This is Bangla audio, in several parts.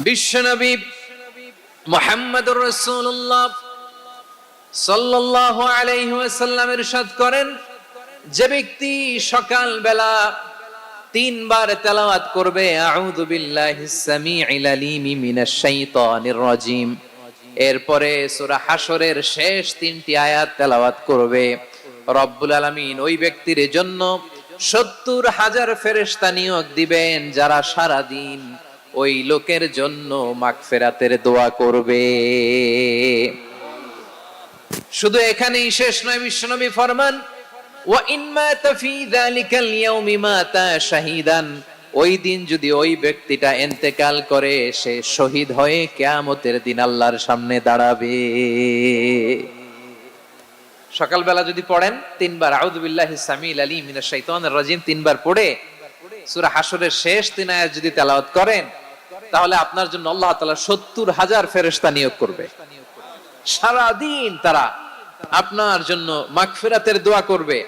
বিশ্বনবী মুহাম্মদুর রাসূলুল্লাহ সাল্লাল্লাহু আলাইহি ওয়াসাল্লাম ইরশাদ করেন, যে ব্যক্তি সকাল বেলা তিনবার তেলাওয়াত করবে আউযু বিল্লাহিস সামিউল আলিম মিনাশ শাইতানির রাজিম, এরপরে সূরা হাশরের শেষ তিনটি আয়াত তেলাওয়াত করবে, রব্বুল আলামিন ওই ব্যক্তির জন্য ৭০,০০০ ফেরেশতা নিয়োগ দিবেন যারা সারা দিন ওই লোকের জন্য মাগফিরাতের দোয়া করবে। শুধু এখানেই শেষ নয়, বিশ্বনবী ফরমান ওয়া ইন মাতা ফি যালিকাল ইয়াউমি মাতা শাহীদান, ওই দিন যদি ওই ব্যক্তিটা ইন্তেকাল করে সে শহীদ হয়ে কিয়ামতের দিন আল্লাহর সামনে দাঁড়াবে। সকালবেলা যদি পড়েন তিনবার আউযু বিল্লাহিস সামিউল আলিম মিনাশ শাইতানির রাজিম তিনবার পড়ে সূরা হাশরের শেষ তিন আয়াত যদি তেলাওয়াত করেন, তাহলে আপনার জন্য আল্লাহ তাআলা ৭০,০০০ ফেরেশতা নিয়োগ করবে। সারা দিন তারা আপনার জন্য মাগফিরাতের দোয়া করবে,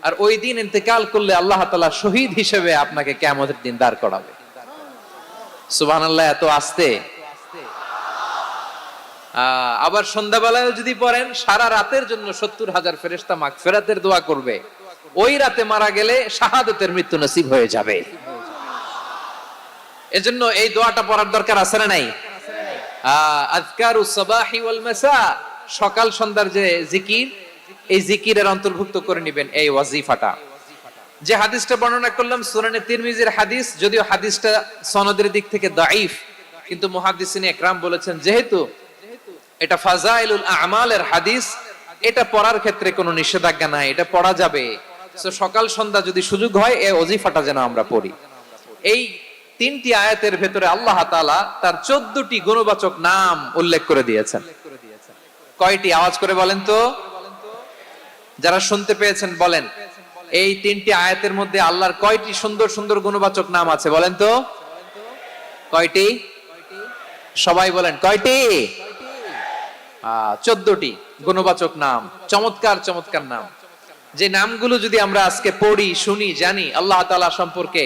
আর ওই দিন ইন্তেকাল করলে আল্লাহ তাআলা শহীদ হিসেবে আপনাকে কিয়ামতের দিন দাঁড় করাবে। সুবহানাল্লাহ, এত আস্তে। আবার সন্ধ্যাবেলায় যদি পড়েন, সারা রাতের জন্য ৭০,০০০ ফেরেশতা মাগফিরাতের দোয়া করবে। ওই রাতে মারা গেলে শাহাদাতের মৃত্যু নসিব হয়ে যাবে। এজন্য এই দোয়াটা পড়ার দরকার আছে না নাই? আযকারুস সাবাহি ওয়াল মাসা, সকাল সন্ধ্যার যে জিকির, এই জিকিরের অন্তর্ভুক্ত করে নেবেন এই ওয়াজিফাটা। যে হাদিসটা বর্ণনা করলাম সুনানে তিরমিজির হাদিস, যদিও হাদিসটা সনদের দিক থেকে দাঈফ, কিন্তু মুহাদ্দিসিনে ইকরাম বলেছেন যেহেতু এটা ফাজাইলুল আমালের হাদিস, এটা পড়ার ক্ষেত্রে কোনো নিষেধাজ্ঞা নাই, এটা পড়া যাবে। সো সকাল সন্ধ্যা যদি সুযোগ হয় এই ওয়াজিফাটা যেন আমরা পড়ি। এই তিনটি আয়াতের ভেতরে আল্লাহ তাআলা তার ১৪টি গুণবাচক নাম উল্লেখ করে দিয়েছেন। কয়টি? আওয়াজ করে বলেন তো, যারা শুনতে পেয়েছেন বলেন। এই তিনটি আয়াতের মধ্যে আল্লাহর কয়টি সুন্দর সুন্দর গুণবাচক নাম আছে বলেন তো? কয়টি? সবাই বলেন কয়টি? ১৪টি গুণবাচক নাম, চমৎকার চমৎকার নাম। যে নামগুলো যদি আমরা আজকে পড়ি, শুনি, জানি, আল্লাহ তাআলা সম্পর্কে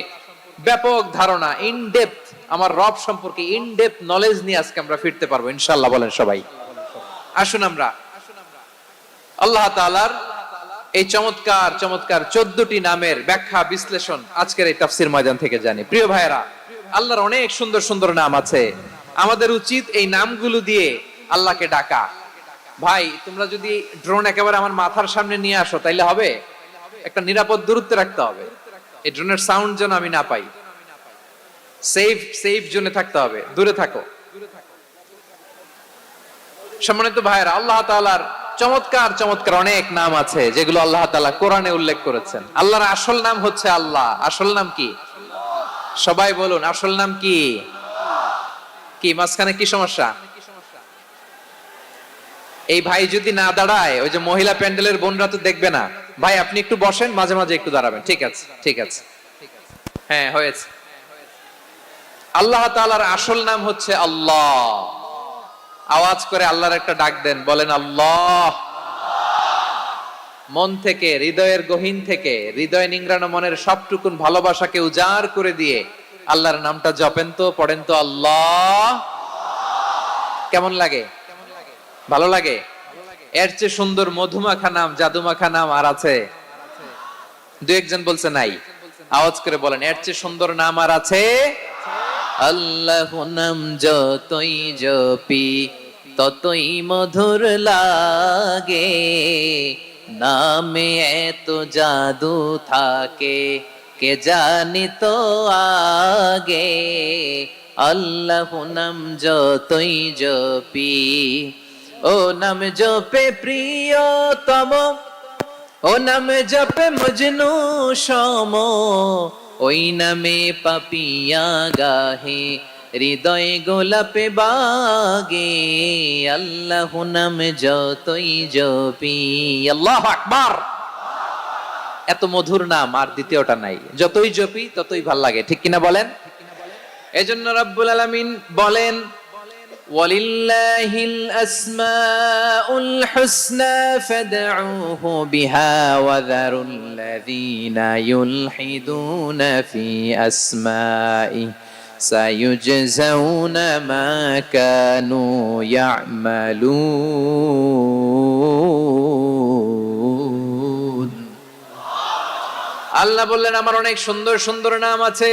ব্যাপক ধারণা, ইন ডেপথ, আমার রব সম্পর্কে ইন ডেপথ নলেজ নিয়ে আজকে আমরা ফিরতে পারবো ইনশাআল্লাহ। বলেন সবাই। আসুন আমরা আল্লাহ তাআলার এই চমৎকার চমৎকার ১৪টি নামের ব্যাখ্যা বিশ্লেষণ আজকের এই তাফসীর ময়দান থেকে জানি। প্রিয় ভাইয়েরা, আল্লাহর অনেক সুন্দর সুন্দর নাম আছে। আমাদের উচিত এই নামগুলো দিয়ে আল্লাহকে ডাকা। ভাই, তোমরা যদি ড্রোন একেবারে আমার মাথার সামনে নিয়ে আসো তাইলে হবে? একটা নিরাপদ দূরত্বে রাখতে হবে, এই ড্রোনের সাউন্ড যেন আমি না পাই। সেফ জোনে থাকতে হবে, দূরে থাকো। সম্মানিত ভাইয়েরা, আল্লাহ তাআলার চমৎকার চমৎকার অনেক নাম আছে যেগুলো আল্লাহ তাআলা কোরআনে উল্লেখ করেছেন। আল্লাহর আসল নাম হচ্ছে আল্লাহ। আসল নাম কি? সবাই বলুন, আসল নাম কি? কি মাঝখানে কি সমস্যা? এই ভাই যদি না দাঁড়ায়, ওই যে মহিলা প্যান্ডেলের বোনরা তো দেখবে না। ভাই আপনি একটু বসেন, মাঝে মাঝে একটু দাঁড়াবেন। ঠিক আছে, ঠিক আছে, হ্যাঁ হয়েছে। আল্লাহ তাআলার আসল নাম হচ্ছে আল্লাহ। আওয়াজ করে আল্লাহর একটা ডাক দেন, বলেন আল্লাহ। মন থেকে, হৃদয়ের গহীন থেকে, হৃদয় নিংড়ানো মনের সবটুকুন ভালোবাসাকে উজাড় করে দিয়ে আল্লাহর নামটা জপেন তো, পড়েন তো আল্লাহ। কেমন লাগে? ভালো লাগে? এর চেয়ে সুন্দর মধুমাখা নাম, জাদুমাখা নাম আর আছে? দু একজন বলছে নাই। আওয়াজ করে বলেন, এর চেয়ে সুন্দর নাম আর আছে? আল্লাহ নাম যতই জপি ততই মধুর লাগে, নামে এত জাদু থাকে কে জানি তো আগে। আল্লাহ নাম যতই জপি, ও নাম জপে প্রিয়তম, ও নাম জপে মজনু সম, ওই নামে পাপিয়া গাহে হৃদয় গোলাপে বাগে। আল্লাহ নাম যতই জপি। আল্লাহু আকবার। এত মধুর নাম আর দ্বিতীয়টা নাই। যতই জপি ততই ভাল লাগে, ঠিক কিনা বলেন? এজন্য রব্বুল আলামিন বলেন, ওয়ালিল্লাহিল আসমাউল হুসনা ফাদউহু বিহা ওয়া যারুল্লাযীনা ইউলহিদুনা ফি আসমাইহি সায়ুজজাউনা মা কানু ইয়ামালুন। আল্লাহ বললেন আমার অনেক সুন্দর সুন্দর নাম আছে,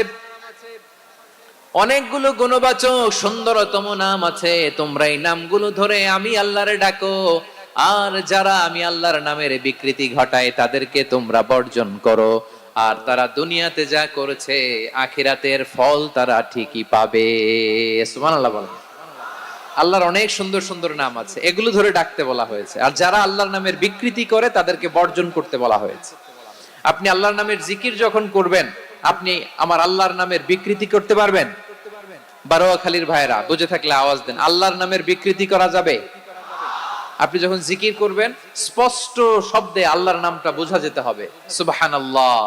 অনেকগুলো গুণবাচক সুন্দরতম নাম আছে, তোমরা এই নামগুলো ধরে আমি আল্লাহরে ডাকো, আর যারা আমি আল্লাহর নামের বিকৃতি ঘটায় তাদেরকে তোমরা বর্জন করো, আর তারা দুনিয়াতে যা করেছে আখিরাতের ফল তারা ঠিকই পাবে। সুবহানাল্লাহ বলেন। আল্লাহর অনেক সুন্দর সুন্দর নাম আছে, এগুলো ধরে ডাকতে বলা হয়েছে, আর যারা আল্লাহর নামের বিকৃতি করে তাদেরকে বর্জন করতে বলা হয়েছে। আপনি আল্লাহর নামের জিকির যখন করবেন, আপনি আমার আল্লাহর নামের বিকৃতি করতে পারবেন? বারোয়াখালীর ভাইরা বুঝে থাকলে আওয়াজ দেন, আল্লাহর নামের বিকৃতি করা যাবে? আপনি যখন জিকির করবেন স্পষ্ট শব্দে আল্লাহর নামটা বোঝা যেতে হবে। সুবহানাল্লাহ,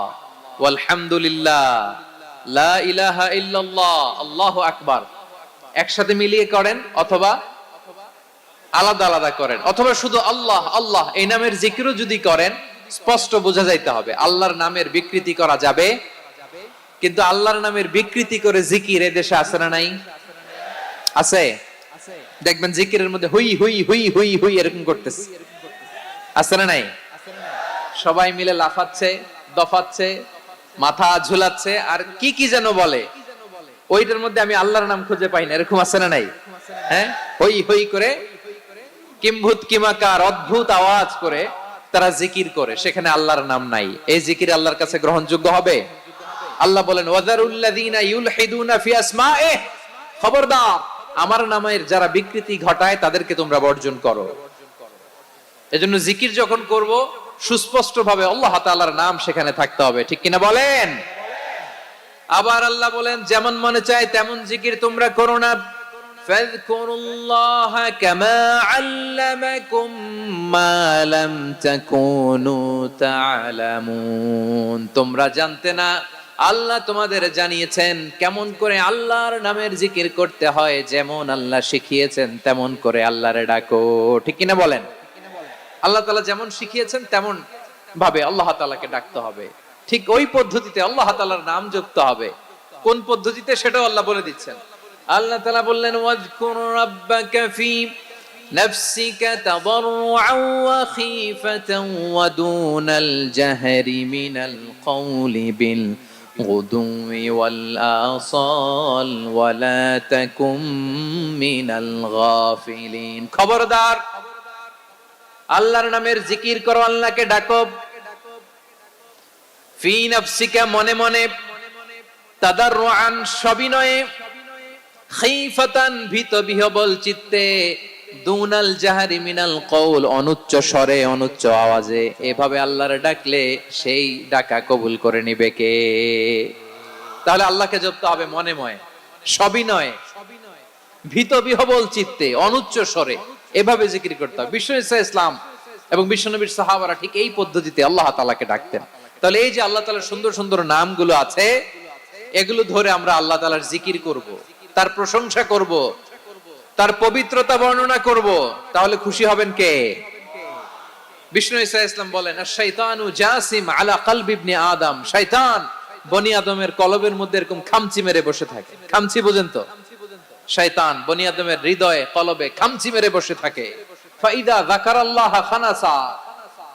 ওয়ালহামদুলিল্লাহ, লা ইলাহা ইল্লাল্লাহ, আল্লাহু আকবার একসাথে মিলিয়ে করেন, অথবা আলাদা আলাদা করেন, অথবা শুধু আল্লাহ আল্লাহ এই নামের জিকিরও যদি করেন স্পষ্ট বোঝা যাইতে হবে। আল্লাহর নামের বিকৃতি করা যাবে, কিন্তু আল্লাহর নামের বিকৃতি করে জিকির এদেশে আছে না নাই? আছে। দেখবেন জিকিরের মধ্যে হুই হুই হুই হুই হুই এরকম করতেছে, আছে না নাই? সবাই মিলে লাফাচ্ছে, দফাচ্ছে, মাথা ঝুলাচ্ছে, আর কি কি যেন বলে, ওইটার মধ্যে আমি আল্লাহর নাম খুঁজে পাই না, এরকম আছে না নাই? হ্যাঁ, হই হই করে কিম্ভূত কিমাকার অদ্ভুত আওয়াজ করে তারা জিকির করে, সেখানে আল্লাহর নাম নাই। এই জিকির আল্লাহর কাছে গ্রহণযোগ্য হবে? আল্লাহ বলেন ওয়াযারুল্লাযীনা ইউলহিদুনা ফি আসমাইহি, খবরদার আমার নামের যারা বিকৃতি ঘটায় তাদেরকে তোমরা বর্জন করো। এজন্য জিকির যখন করব সুস্পষ্ট ভাবে আল্লাহ তাআলার নাম সেখানে থাকতে হবে, ঠিক কিনা বলেন? আবার আল্লাহ বলেন যেমন মনে চায় তেমন জিকির তোমরা করো না। ফাযকুরুল্লাহা কামা আল্লামাকুম মা লাম তাকুনু তা'লামুন, তোমরা জানতে না, আল্লাহ তোমাদের জানিয়েছেন কেমন করে আল্লাহর নামের জিকির করতে হয়, যেমন আল্লাহ শিখিয়েছেন তেমন করে আল্লাহরে ডাকো, ঠিক কিনা বলেন? আল্লাহ তাআলা যেমন শিখিয়েছেন তেমন ভাবে আল্লাহ তাআলাকে ডাকতে হবে, ঠিক ওই পদ্ধতিতে আল্লাহ তাআলার নাম যুক্ত হবে। কোন পদ্ধতিতে সেটাও আল্লাহ বলে দিচ্ছেন। আল্লাহ তাআলা বললেন ওয়াজকুর রাব্বাকা ফি নাফসিকা তাদাররুআন ওয়া খীফাতান ওয়া দুনাল জাহরি মিনাল কওলি বিল গুদুই ওয়াল আসাল ওয়া লা তাকুম মিনাল গাফিলিন। খবরদার আল্লাহর নামের জিকির করো, আল্লাহকে ডাকো। ফি নাফসিকা মনে মনে, তাদাররুআন সবিনয়ে, খীফাতান ভীত বিহবল চিত্তে, দুনাল জাহরি মিনাল কওল অনুচ্চ স্বরে অনুচ্চ আওয়াজে। এভাবে আল্লাহরে ডাকলে সেই ডাকা কবুল করে নিবে কে? তাহলে আল্লাহকে জপতে হবে মনে মনে, সবিনয়ে, ভীত বিহবল চিত্তে, অনুচ্চ স্বরে, এভাবে জিকির করতে হবে। বিষ্ণু ইসলাম এবং বিশ্বনবীর সাহাবারা ঠিক এই পদ্ধতিতে আল্লাহ তাআলাকে ডাকতেন। তাহলে এই যে আল্লাহ তাআলার সুন্দর সুন্দর নামগুলো আছে, এগুলো ধরে আমরা আল্লাহ তাআলার জিকির করব, তার প্রশংসা করব, তার পবিত্রতা বর্ণনা করব, তাহলে খুশি হবেন কে? বিষ্ণু ইসলাম বলেন আশ-শাইতানু জাসিম আলা কলবি ইবনে আদম, শয়তান বনি আদমের কলবের মধ্যে এরকম খামচি মেরে বসে থাকে। খামচি বুঝেন তো? শয়তান বনি আদমের হৃদয়ে কলবে খামচি মেরে বসে থাকে। ফাইদা যাকারাল্লাহ খানাসা,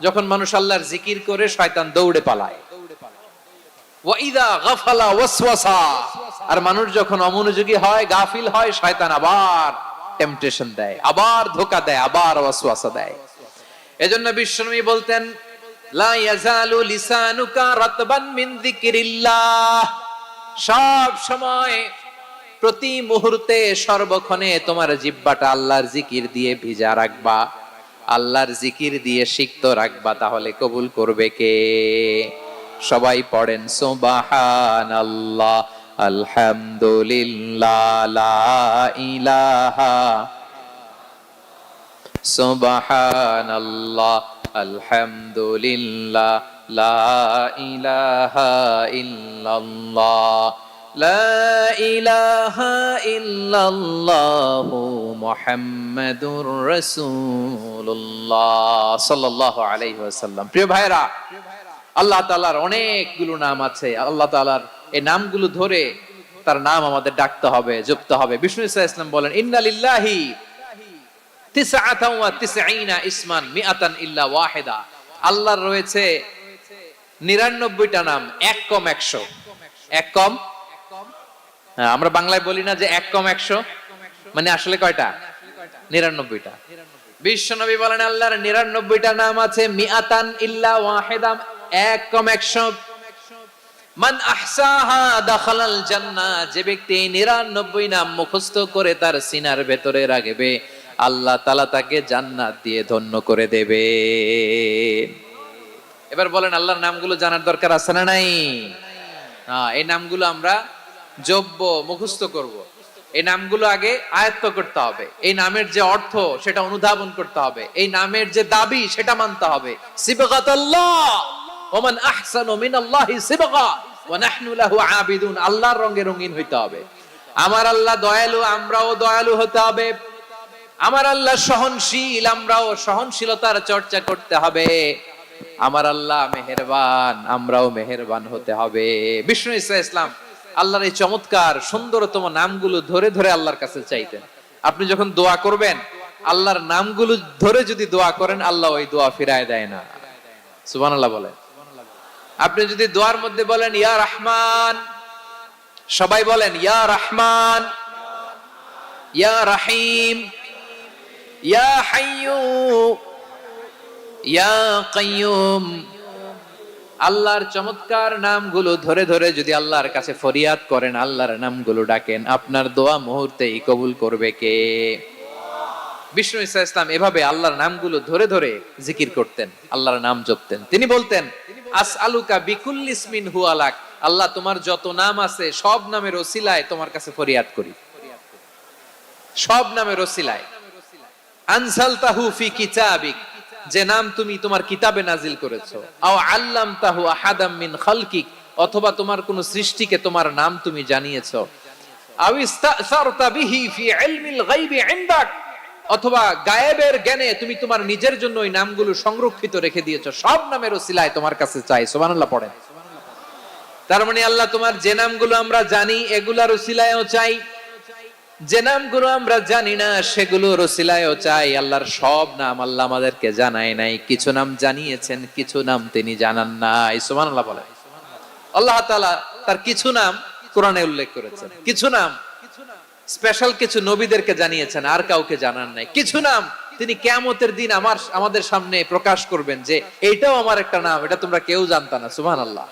যখন মানুষ আল্লাহর জিকির করে শয়তান দৌড়ে পালায়। ওয়া ইযা গাফালা ওয়াসওয়াসা, আর মানুষ যখন অমনোযোগী হয়, গাফিল হয়, শয়তান আবার টেম্পটেশন দেয়, আবার ধোঁকা দেয়, আবার ওয়াসওয়াসা দেয়। এজন্য বিশ্বনবী বলতেন লা ইয়াজালু লিসানুকা রাতবান মিন যিকরিল্লাহ, সব সময় প্রতি মুহূর্তে সর্বক্ষণে তোমার জিহ্বাটা আল্লাহর জিকির দিয়ে ভিজা রাখবা, আল্লাহর জিকির দিয়ে সিক্ত রাখবা, তাহলে কবুল করবে কে? সবাই পড়েন সুবহানাল্লাহ, আলহামদুলিল্লাহ, লা ইলাহা, সুবহানাল্লাহ, আলহামদুলিল্লাহ, লা ইলাহা ইল্লাল্লাহ, লা ইলাহা ইল্লাল্লাহু মুহাম্মাদুর রাসূলুল্লাহ সাল্লাল্লাহু আলাইহি ওয়াসাল্লাম। প্রিয় ভাইরা, আল্লাহ তাআলার অনেকগুলো নাম আছে। আল্লাহ তাআলার এই নামগুলো ধরে তার নাম আমাদের ডাকতে হবে, জপতে হবে। বিষ্ণু ইসলাম বলেন ইন্না লিল্লাহি তিসআতান ওয়া তিসঈনা ইসমান মিআতান ইল্লা ওয়াহিদা। আল্লাহর রয়েছে 99টা নাম, এক কম 100। এক কম, আমরা বাংলায় বলি না যে এক কম 100, মানে আসলে কয়টা? 99টা। বিশ্বনবী বলেন আল্লাহর 99টা নাম আছে, মিআতান ইল্লা ওয়াহিদা, এক কম 100। মান আহসাহা দাখালাল জান্নাহ, যে ব্যক্তি 99 নাম মুখস্থ করে তার সিনার ভেতরে রাখবে, আল্লাহ তাআলা তাকে জান্নাত দিয়ে ধন্য করে দেবে। এবার বলেন আল্লাহর নামগুলো জানার দরকার আছে না নাই? এই নামগুলো আমরা জপব, মুখস্থ করব। এই নামগুলো আগে আয়ত্ত করতে হবে। এই নামের যে অর্থ সেটা অনুধাবন করতে হবে। এই নামের যে দাবি সেটা মানতে হবে। সিবগাতুল্লাহ ওয়া মান আহসানু মিনাল্লাহি সিবগা ওয়া নাহনু লাহু আবিদুন। আল্লাহর রঙে রঙিন হইতে হবে। আমার আল্লাহ দয়ালু, আমরাও দয়ালু হতে হবে। আমার আল্লাহ সহনশীল, আমরাও সহনশীলতার চর্চা করতে হবে। আমার আল্লাহ মেহেরবান, আমরাও মেহেরবান হতে হবে। বিষ্ণু ইসলাম আল্লাহর এই চমৎকার সুন্দরতম নামগুলো ধরে ধরে আল্লাহর কাছে চাইতেন। আপনি যখন দোয়া করবেন, আল্লাহর নামগুলো ধরে যদি দোয়া করেন, আল্লাহ ওই দোয়া ফিরায় দেয় না। সুবহানাল্লাহ বলেন। আপনি যদি দোয়ার মধ্যে বলেন ইয়া রহমান, সবাই বলেন ইয়া রহমান, ইয়া রহিম, ইয়া হাইয়্যু, ইয়া কাইয়্যুম। আল্লাহর চমৎকার নামগুলো ধরে ধরে যদি আল্লাহর কাছে ফরিয়াদ করেন, আল্লাহর নামগুলো ডাকেন, আপনার দোয়া মুহূর্তেই কবুল করবে কে? বিষ্ণু ইসলাম এভাবে আল্লাহর নামগুলো ধরে ধরে জিকির করতেন, আল্লাহর নাম জপতেন। তিনি বলতেন আসআলুকা বিকুল্লি ইসমিন হুয়া লাক, আল্লাহ তোমার যত নাম আছে সব নামের ওসিলায় তোমার কাছে ফরিয়াদ করি, সব নামের ওসিলায়। আনসালতাহু ফি কিতাবিক, যে নাম তুমি তোমার কিতাবে নাজিল করেছো। আও আল্লামতাহু আহাদাম মিন খালকিক, অথবা তোমার কোন সৃষ্টিকে তোমার নাম তুমি জানিয়েছো। আও ইস্তাসারতা বিহি ফি ইলমিল গায়বি ইনদাক, অথবা গায়েবের জ্ঞানে তুমি তোমার নিজের জন্য ওই নামগুলো সংরক্ষিত রেখে দিয়েছো। সব নামের ওসিলায় তোমার কাছে চাই। সুবহানাল্লাহ পড়েন। তার মানে আল্লাহ তোমার যে নামগুলো আমরা জানি এগুলার ওসিলায়ও চাই, যে নামগুলো আমরা জানি না সেগুলোর ওসিলায়ও চাই। আল্লাহর সব নাম আল্লাহ আমাদেরকে জানায় নাই, কিছু নাম জানিয়েছেন, কিছু নাম তিনি জানান নাই। সুবহানাল্লাহ বলেন। আল্লাহ তাআলা তার কিছু নাম কোরআনে উল্লেখ করেছেন, কিছু নাম স্পেশাল কিছু নবীদেরকে জানিয়েছেন, আর কাউকে জানান নাই। কিছু নাম তিনি কিয়ামতের দিন আমাদের সামনে প্রকাশ করবেন যে এইটাও আমার একটা নাম, এটা তোমরা কেউ জানতা না। সুবহানাল্লাহ।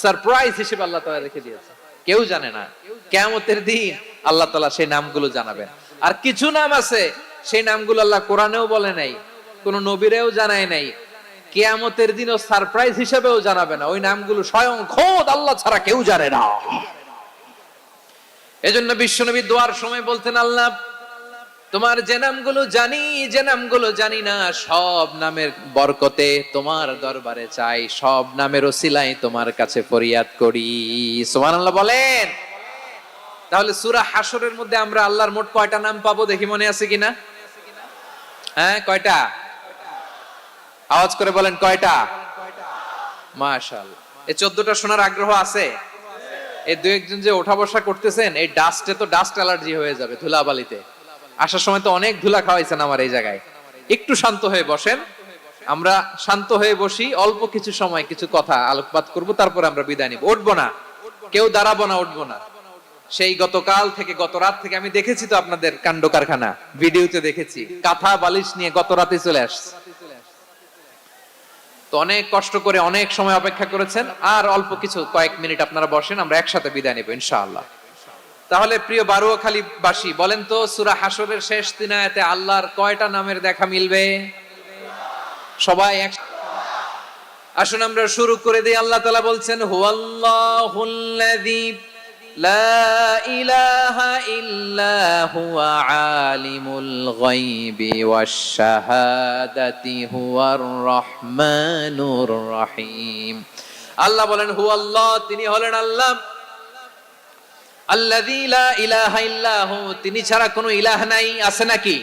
সারপ্রাইজ হিসেবে আল্লাহ তাআলা রেখে দিয়েছেন, কেউ জানে না। কিয়ামতের দিন আল্লাহ তাআলা সেই নামগুলো জানাবেন। আর কিছু নাম আছে সেই নামগুলো আল্লাহ কোরআনেও বলে নাই, কোন নবীরেও জানায় নাই, কিয়ামতের দিনও সারপ্রাইজ হিসেবেও জানাবে না। ওই নামগুলো স্বয়ং খোদ আল্লাহ ছাড়া কেউ জানে না। এজন্য বিশ্বনবী দোয়ার সময় বলতেন আল্লাহ তোমার যে নামগুলো জানি, যে নামগুলো জানি না, সব নামের বরকতে তোমার দরবারে চাই, সব নামের ওসিলায় তোমার কাছে ফরিয়াদ করি। সুবহানাল্লাহ বলেন। তাহলে সূরা হাশরের মধ্যে আমরা আল্লাহর মোট কয়টা নাম পাবো দেখি, মনে আছে কিনা? হ্যাঁ, কয়টা? আওয়াজ করে বলেন কয়টা? মাশাআল্লাহ। এই 14টা শোনার আগ্রহ আছে? এই দুই একজন যে ওঠা বসা করতেছেন, এই ডাস্টে তো ডাস্ট অ্যালার্জি হয়ে যাবে, ধুলাবালিতে। আসার সময় তো অনেক ধুলা খাওয়াইছেন আমার এই জায়গায়। একটু শান্ত হয়ে বসেন, আমরা শান্ত হয়ে বসি, অল্প কিছু সময় কিছু কথা আলোকপাত করব, তারপর আমরা বিদায় নিব। উঠবো না, কেউ দাঁড়াবো না, উঠবো না। সেই গতকাল থেকে, গত রাত থেকে আমি দেখেছি তো আপনাদের কাণ্ড কারখানা, ভিডিওতে দেখেছি, কাঁথা বালিশ নিয়ে গত রাতে চলে আসছে। তো অনেক কষ্ট করে অনেক সময় অপেক্ষা করেছেন, আর অল্প কিছু কয়েক মিনিট আপনারা বসেন, আমরা একসাথে বিদায় নেব ইনশাআল্লাহ। তাহলে প্রিয় বারুয়াখালীবাসী বলেন তো, সূরা হাশরের শেষ 3 আয়াতে আল্লাহর কয়টা নামের দেখা মিলবে? সবাই আসুন আমরা শুরু করে দিই। আল্লাহ তাআলা বলছেন হুয়াল্লাহুল্লাযী লা ইলাহা ইল্লা হুয়া আলিমুল গায়বি ওয়াশ শাহাদাতি হুয়ার রহমানুর রহিম। আল্লাহ বলেন হুয়াল্লাহ, তিনি হলেন আল্লাহ, আল্লাযী লা ইলাহা ইল্লা হু, তিনি ছাড়া কোনো ইলাহ নাই। আছে নাকি?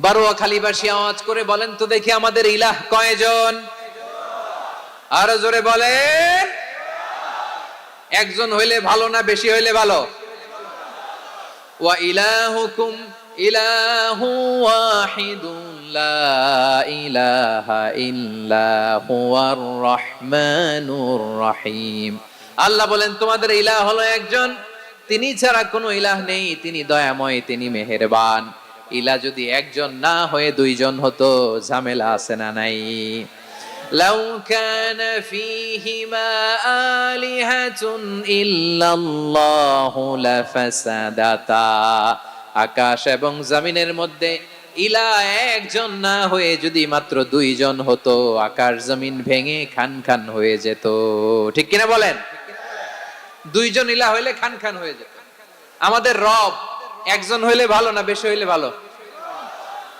বারুয়াখালীবাসী আওয়াজ করে বলেন তো দেখি আমাদের ইলাহ কয়জন? আরো জোরে বলেন। একজন হইলে ভালো না বেশি হইলে ভালো? ওয়া ইলাহুকুম ইলাহু ওয়াহিদুন লা ইলাহা ইল্লা হুয়ার রহমানুর রহিম। আল্লাহ বলেন তোমাদের ইলাহ হলো একজন, তিনি ছাড়া কোনো ইলাহ নেই, তিনি দয়াময়, তিনি মেহেরবান। ইলাহ যদি একজন না হয়ে দুইজন হতো, ঝামেলা আছে না নাই? লাউ কানা ফীহিমা আলিহাতুন ইল্লাল্লাহু লাফাসাদাতা। আকাশ এবং জমিনের মধ্যে ইলাহ একজন না হয়ে যদি মাত্র দুইজন হতো, আকাশ জমিন ভেঙে খান খান হয়ে যেত। ঠিক কিনা বলেন? দুইজন ইলাহ হইলে খান খান হয়ে যেত। আমাদের রব একজন হইলে ভালো না বেশি হইলে ভালো?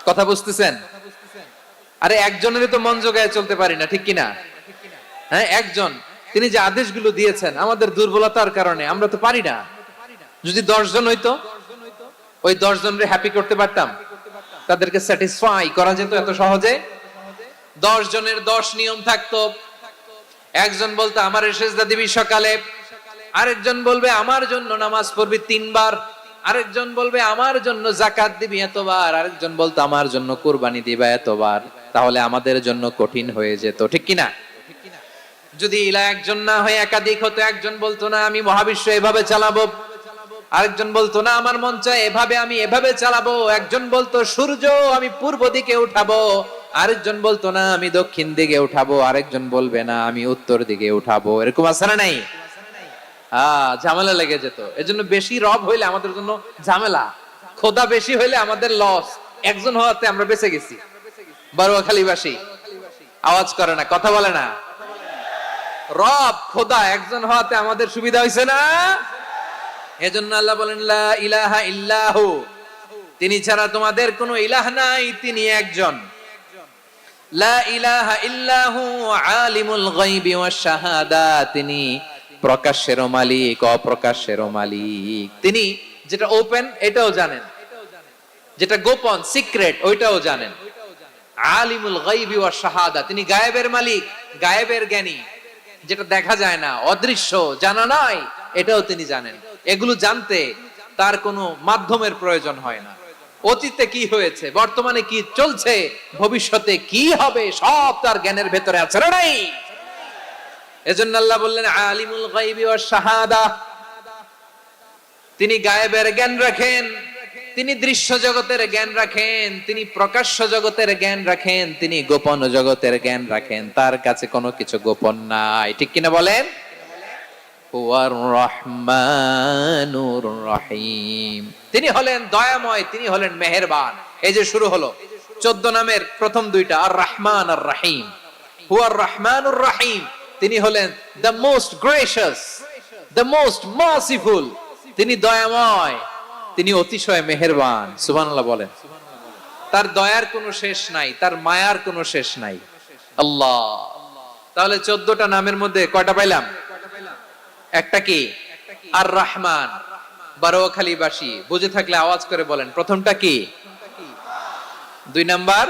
কথা বুঝতেছেন? আরে একজনেরই তো মন জোগায় চলতে পারি না, ঠিক কিনা? হ্যাঁ, একজন, তিনি যে আদেশগুলো দিয়েছেন আমাদের দুর্বলতার কারণে আমরা তো পারি না। যদি 10 জন হইতো, ওই 10 জনরে হ্যাপি করতে পারতাম, তাদেরকে স্যাটিসফাই করা যেত এত সহজে? 10 জনের 10 নিয়ম থাকতো। একজন বলতো আমার সেজদা দিবি সকালে, আরেকজন বলবে আমার জন্য নামাজ পড়বি 3 বার, আরেকজন বলবে আমার জন্য যাকাত দিবি এতবার, আরেকজন বলতো আমার জন্য কুরবানি দিবা এতবার। তাহলে আমাদের জন্য কঠিন হয়ে যেত, ঠিক কিনা? যদি ইলাহ একজন না হয়ে একাধিক হতো, একজন বলতো না আমি মহাবিশ্ব এভাবে চালাবো, আরেকজন বলতো না আমার মন চায় এভাবে, আমি এভাবে চালাবো, একজন বলতো সূর্য আমি পূর্ব দিকে উঠাবো, আরেকজন বলতো না আমি দক্ষিণ দিকে উঠাবো, আরেকজন বলবে না আমি উত্তর দিকে উঠাবো। এরকম আছে না নাই? ঝামেলা লেগে যেত। এজন্য বেশি রব হইলে আমাদের জন্য ঝামেলা, খোদা বেশি হইলে আমাদের লস। একজন হওয়াতে আমরা বেঁচে গেছি। বারোয়াখালীবাসী আওয়াজ করে না, কথা বলে না। রব খোদা একজন হওয়াতে আমাদের সুবিধা হইছে না? এজন্য আল্লাহ বলেন লা ইলাহা ইল্লাহু, তিনি ছাড়া তোমাদের কোনো ইলাহ নাই, তিনি একজন। লা ইলাহা ইল্লাহু আলিমুল গায়বি ওয়াশ শাহাদা, তিনি প্রকাশ্যেরও মালিক অপ্রকাশ্যেরও মালিক। তিনি যেটা ওপেন এটাও জানেন, যেটা গোপন সিক্রেট ওইটাও জানেন। আলিমুল গায়বি ওয়াশ শাহাদা, তিনি গায়েবের মালিক, গায়েবের জ্ঞানী, যেটা দেখা যায় না, অদৃশ্য, জানা নাই, এটাও তিনি জানেন। এগুলো জানতে তার কোনো মাধ্যমের প্রয়োজন হয় না। অতীতে কি হয়েছে, বর্তমানে কি চলছে, ভবিষ্যতে কি হবে, সব তার জ্ঞানের ভেতরে আছে না নাই? এজন্য আল্লাহ বললেন আলিমুল গায়বি ওয়াশ শাহাদা, তিনি গায়েবের জ্ঞান রাখেন, তিনি দৃশ্য জগতের জ্ঞান রাখেন, তিনি প্রকাশ্য জগতের জ্ঞান রাখেন, তিনি গোপন জগতের জ্ঞান রাখেন। তার কাছে কোনো কিছু গোপন নাই, ঠিক কিনা বলেন? হুয়ার রহমানুর রহিম, তিনি হলেন দয়াময়, তিনি হলেন মেহেরবান। এই যে শুরু হলো 14 নামের প্রথম দুইটা, আর রহমান আর রহিম। হুয়ার রহমানুর রহিম, তিনি হলেন the most gracious, the most merciful, তিনি দয়াময়, তিনি অতিশয় মেহেরবান। সুবহানাল্লাহ বলেন। তার দয়ার কোনো শেষ নাই, তার মায়ার কোনো শেষ নাই। আল্লাহ, তাহলে 14টা নামের মধ্যে কয়টা পাইলাম? একটা কি? আর রহমান। বারোয়াখালীবাসী বুঝে থাকলে আওয়াজ করে বলেন প্রথমটা কি? 2 নাম্বার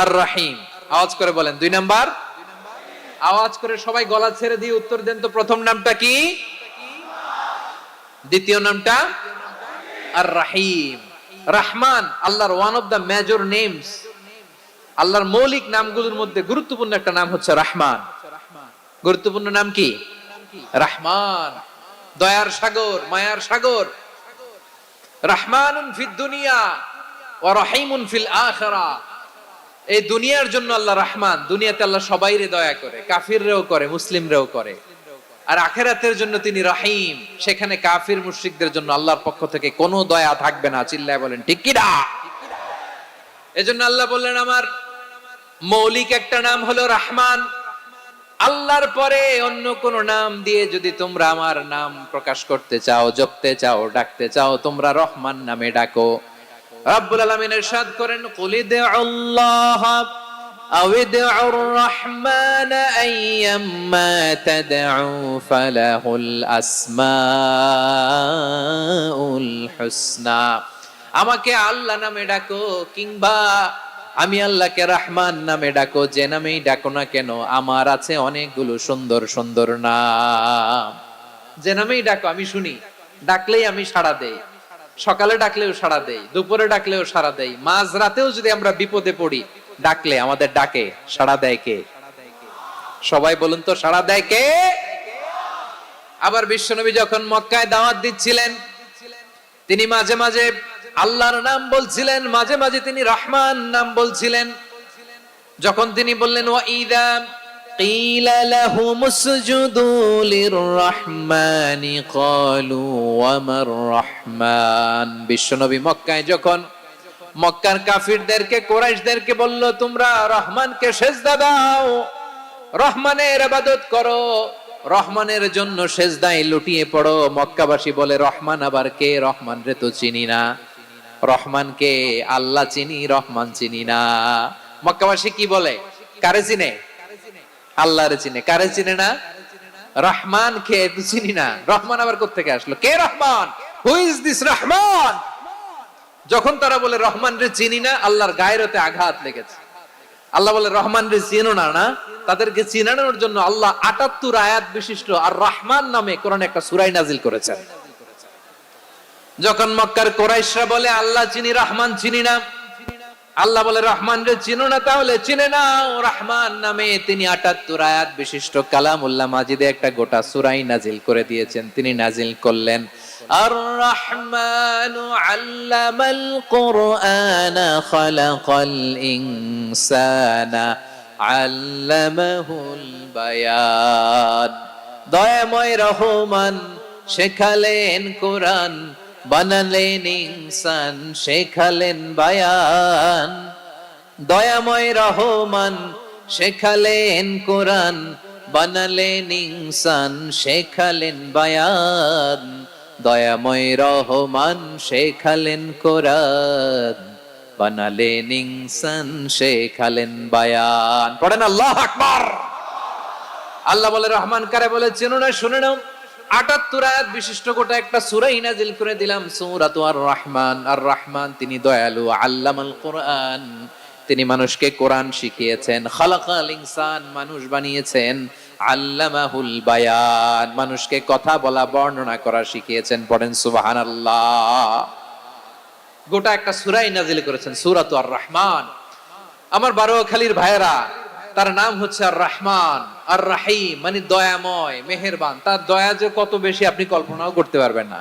আর রহিম। আওয়াজ করে বলেন 2 নাম্বার। আওয়াজ করে সবাই গলা ছেড়ে দিয়ে উত্তর দেন তো, প্রথম নামটা কি? দ্বিতীয় নামটা? আর রহিম। রহমান আল্লাহর one of the major names, আল্লাহর মৌলিক নামগুলোর মধ্যে গুরুত্বপূর্ণ একটা নাম হচ্ছে রহমান। গুরুত্বপূর্ণ নাম কি? রহমান, দয়ার সাগর, মায়ার সাগর। রহমানুন ফিদ দুনিয়া ওয়া রহিমুন ফিল আখিরাহ। এই দুনিয়ার জন্য আল্লাহ রহমান, দুনিয়াতে আল্লাহ সবাইরে দয়া করে, কাফিররেও করে, মুসলিমরেও করে। আর আখিরাতের জন্য তিনি রহিম, সেখানে কাফির মুশরিকদের জন্য আল্লাহর পক্ষ থেকে কোনো দয়া থাকবে না। চিল্লায় বলেন ঠিক কি না? এজন্য আল্লাহ বললেন আমার মৌলিক একটা নাম হলো রহমান। আল্লাহর পরে অন্য কোন নাম দিয়ে যদি তোমরা আমার নাম প্রকাশ করতে চাও, জপতে চাও, ডাকতে চাও, তোমরা রহমান নামে ডাকো। রব্বুল আলামিন ইরশাদ করেন কুলিদুল্লাহ আউদুর রহমান আইয়াম্মা তাদউ ফালাহুল আসমাউল হুসনা। আমাকে আল্লাহ নামে ডাকো, কিংবা আমি আল্লাহকে রহমান নামে ডাকো, যে নামেই ডাকো না কেন আমার আছে অনেকগুলো সুন্দর সুন্দর নাম। যে নামেই ডাকো আমি শুনি, ডাকলেই আমি সাড়া দেই, সকালে ডাকলেও সাড়া দেই, দুপুরে ডাকলেও সাড়া দেই, মাঝ রাতেও যদি আমরা বিপদে পড়ি ডাকলে আমাদের ডাকে সাড়া দেয় কে? সবাই বলুন তো, সাড়া দেয় কে? আবার বিশ্বনবী যখন মক্কায় দাওয়াত দিচ্ছিলেন, তিনি মাঝে মাঝে আল্লাহর নাম বলছিলেন, মাঝে মাঝে তিনি রহমান নাম বলছিলেন। যখন তিনি বললেন ওয়াইদা কিলা লাহুমুসজুদু লিররহমানি ক্বালু ওয়ামার রহমান, বিশ্বনবী মক্কায় যখন মক্কার কাফিরদেরকে, কুরাইশদেরকে বলল তোমরা রহমানকে সিজদা দাও, রহমানের ইবাদত করো, রহমানের জন্য সিজদায় লুটিয়ে পড়ো, মক্কাবাসী বলে রহমান আবার কে? রহমান রে তো চিনি না। রহমানকে আল্লাহ চিনি, রহমান চিনি না। মক্কাবাসী কি বলে? কারে চিনে? আল্লাহরে চিনে। কারে চিনে না? রহমান কে তো চিনি না। রহমান আবার কোত্থেকে আসলো? কে Rahman? Who is this Rahman? যখন তারা বলে রহমান রে চিনি না, আল্লাহর গায়রতে আঘাত লেগেছে। আল্লাহ বলে রহমান রে চিনো না, না? তাদেরকে চিনানোর জন্য আল্লাহ ৭৮ আয়াত বিশিষ্ট আর রহমান নামে কোরআনে একটা সূরা নাজিল করেছেন। যখন মক্কার কুরাইশরা বলে আল্লাহ চিনি, রহমান চিনি না, আল্লাহ বলে রহমান রে চিনো না, তাহলে চিনে নাও রহমান নামে। তিনি ৭৮ আয়াত বিশিষ্ট কালামুল্লাহ মাজিদে একটা গোটা সূরা নাজিল করে দিয়েছেন। তিনি নাজিল করলেন আর রহমানু আল্লামাল কুরআনা খালাকাল ইনসানা আল্লামাহুল বায়ান, দয়াময় রহমান শেখালেন কোরআন, বানালেন ইনসান, শেখালেন বায়ান। দয়াময় রহমান শেখালেন কোরআন, বানালেন ইনসান, শেখালেন বায়ান। দয়াময় রহমান শেখালেন কোরআন, বানালেন ইনসান, শেখালেন বায়ান। পড়েন আল্লাহু আকবার। আল্লাহ বলে রহমান কারে বলে চেনো না? শুনে নাও, ৭৮ আয়াত বিশিষ্ট গোটা একটা সূরা নাজিল করে দিলাম, সূরাতু আর রহমান। আর রহমান তিনি দয়ালু, আল্লামাল কোরআন, তিনি মানুষকে কোরআন শিখিয়েছেন, খালাকাল ইনসান, মানুষ বানিয়েছেন, আল্লামাহুল বায়ান, মানুষকে কথা বলা, বর্ণনা করা শিখিয়েছেন। পড়েন সুবহানাল্লাহ। গোটা একটা সূরা নাজিল করেছেন, সূরাতু আর রহমান। আমার বারোয়াখালীর ভাইয়েরা, তার নাম হচ্ছে আর রহমান, আর রাহিম, মানে দয়াময়, মেহেরবান। তার দয়া যে কত বেশি আপনি কল্পনাও করতে পারবেন না,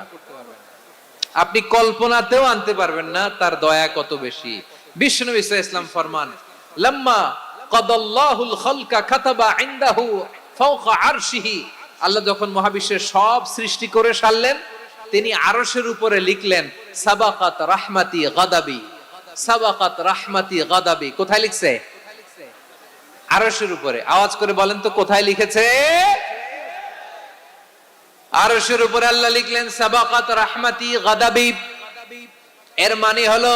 আপনি কল্পনাতেও আনতে পারবেন না তার দয়া কত বেশি। বিশ্বনবী সাল্লাল্লাহু আলাইহি ওয়াসাল্লাম ফরমান, লাম্মা কাদাল্লাহুল খালকা কাতাবা ইনদাহু ফাওকা আরশিহি, আল্লাহ যখন মহাবিশ্বের সব সৃষ্টি করে সারলেন, তিনি আরশের উপরে লিখলেন সাবাকাত রাহমাতি গাদাবি, সাবাকাত রাহমাতি গাদাবি। কোথায় লিখছে? আরশের উপরে। আওয়াজ করে বলেন তো কোথায় লিখেছে? আরশের উপরে আল্লাহ লিখলেন সাবাকাত রাহমাতি গাদাবি। এর মানে হলো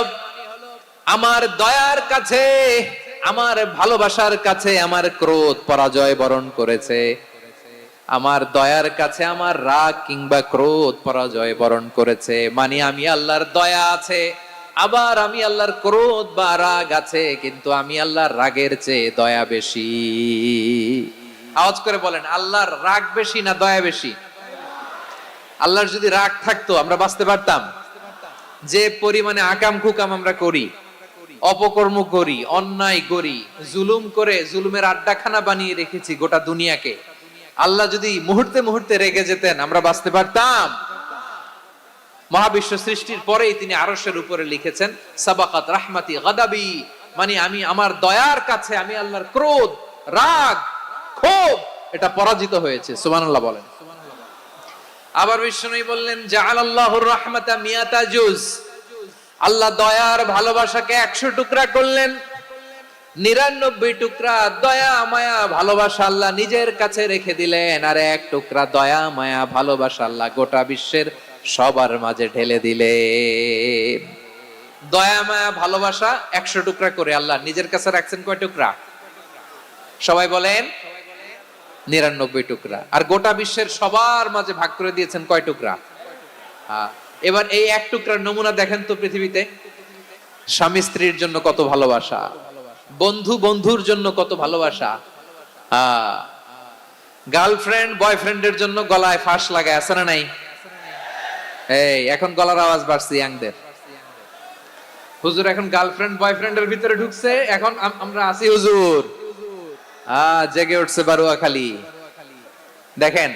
আমার দয়ার কাছে, আমার ভালোবাসার কাছে আমার ক্রোধ পরাজয় বরণ করেছে, আমার দয়ার কাছে আমার রাগ কিংবা ক্রোধ পরাজয় বরণ করেছে। মানে আমি আল্লাহর দয়া আছে, আবার আমি আল্লাহর ক্রোধ বা রাগ আছে, কিন্তু আমি আল্লাহর রাগের চেয়ে দয়া বেশি। আওয়াজ করে বলেন, আল্লাহর রাগ বেশি না দয়া বেশি? আল্লাহর যদি রাগ থাকতো আমরা বাঁচতে পারতাম? যে পরিমাণে আকাম কুকাম আমরা করি, অপকর্ম করি, অন্যায় করি, জুলুম করে জুলুমের আড্ডাখানা বানিয়ে রেখেছি গোটা দুনিয়াকে, আল্লাহ যদি মুহূর্তে মুহূর্তে রেগে যেতেন আমরা বাঁচতে পারতাম? মহাবিশ্ব সৃষ্টির পরেই তিনি আরশের উপরে লিখেছেন সাবাকাত রাহমাতি গাদাবি, মানে আমি আমার দয়ার কাছে আমি আল্লাহর ক্রোধ, রাগ, ক্ষোভ এটা পরাজিত হয়েছে। সুবহানাল্লাহ বলেন। আবার বিষ্ণু বললেন জাআলাল্লাহুর রাহমাতা মিয়াতা জুজ, আল্লাহ দয়ার ভালোবাসাকে ১০০ টুকরা করলেন, ৯৯ টুকরা দয়া মায়া ভালোবাসা আল্লাহ নিজের কাছে রেখে দিলেন, আর ১ টুকরা দয়া মায়া ভালোবাসা আল্লাহ গোটা বিশ্বের সবার মাঝে ঢেলে দিলেন। দয়া মায়া ভালোবাসা ১০০ টুকরা করে আল্লাহ নিজের কাছে রাখছেন কয় টুকরা? সবাই বলেন ৯৯ টুকরা। আর গোটা বিশ্বের সবার মাঝে ভাগ করে দিয়েছেন কয় টুকরা? এবার এই ১ টুকরার নমুনা দেখেন তো পৃথিবীতে। স্বামী স্ত্রীর জন্য কত ভালোবাসা, বন্ধু বন্ধুর জন্য কত ভালোবাসা, গার্লফ্রেন্ড বয়ফ্রেন্ডের জন্য গলায় ফাঁস লাগায়, আছে না নাই? এই এখন গলার আওয়াজ বাড়ছে ইয়াংদের। হুজুর এখন গার্লফ্রেন্ড বয়ফ্রেন্ডের ভিতরে ঢুকছে, এখন আমরা আছি হুজুর। জেগে উঠছে বারুয়াখালী। দেখেন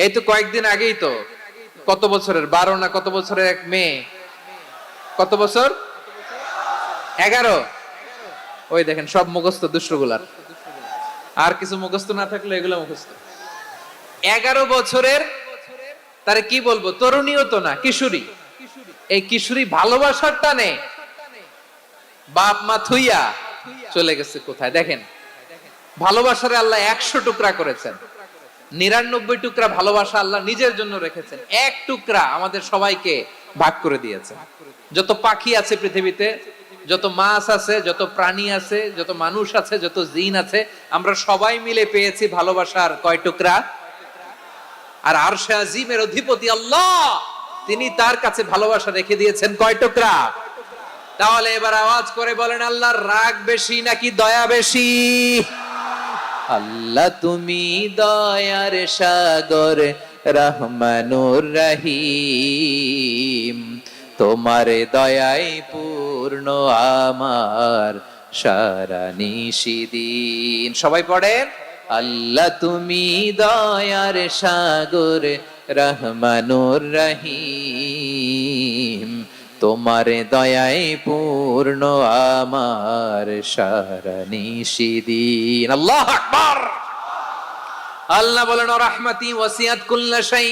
এই তো কয়েকদিন আগেই তো, কত বছরের 12 না কত বছরের এক মেয়ে, কত বছর, 11। ওই দেখেন সব মুখস্থ দুষ্টগুলার, আর কিছু মুখস্থ না থাকলে এগুলো মুখস্থ। 11 বছরের, তারে কি বলবো, তরুণীও তো না, কিশোরী। এই কিশোরী ভালোবাসার টানে বাপ মা থুইয়া চলে গেছে কোথায়। দেখেন ভালোবাসারে আল্লাহ 100 টুকরা করেছেন, 99 টুকরা ভালোবাসা আল্লাহ নিজের জন্য রেখেছেন, এক টুকরা আমাদের সবাইকে ভাগ করে দিয়েছেন। যত পাখি আছে পৃথিবীতে, যত মাছ আছে, যত প্রাণী আছে, যত মানুষ আছে, যত জিন আছে, আমরা সবাই মিলে পেয়েছি ভালোবাসার কয় টুকরা? আর আরশে আজিমের অধিপতি আল্লাহ, তিনি তার কাছে ভালোবাসা রেখে দিয়েছেন কয় টুকরা? তাহলে এবার আওয়াজ করে বলেন, আল্লাহর রাগ বেশি নাকি দয়া বেশি? আল্লাহ তুমি দয়ার সাগর, রহমানুর রহিম, তোমার দয়ায় পূর্ণ আমার সারা নিশিদিন। সবাই পড়েন, আল্লাহ তুমি দয়ার সাগর, রহমানুর রহিম, তোমার দয়ায় পূর্ণ আমার সারা নিশিদিন। আল্লাহু আকবার। আল্লাহ বলেন, রাহমাতি ওয়াসিআত কুল্লা শাই,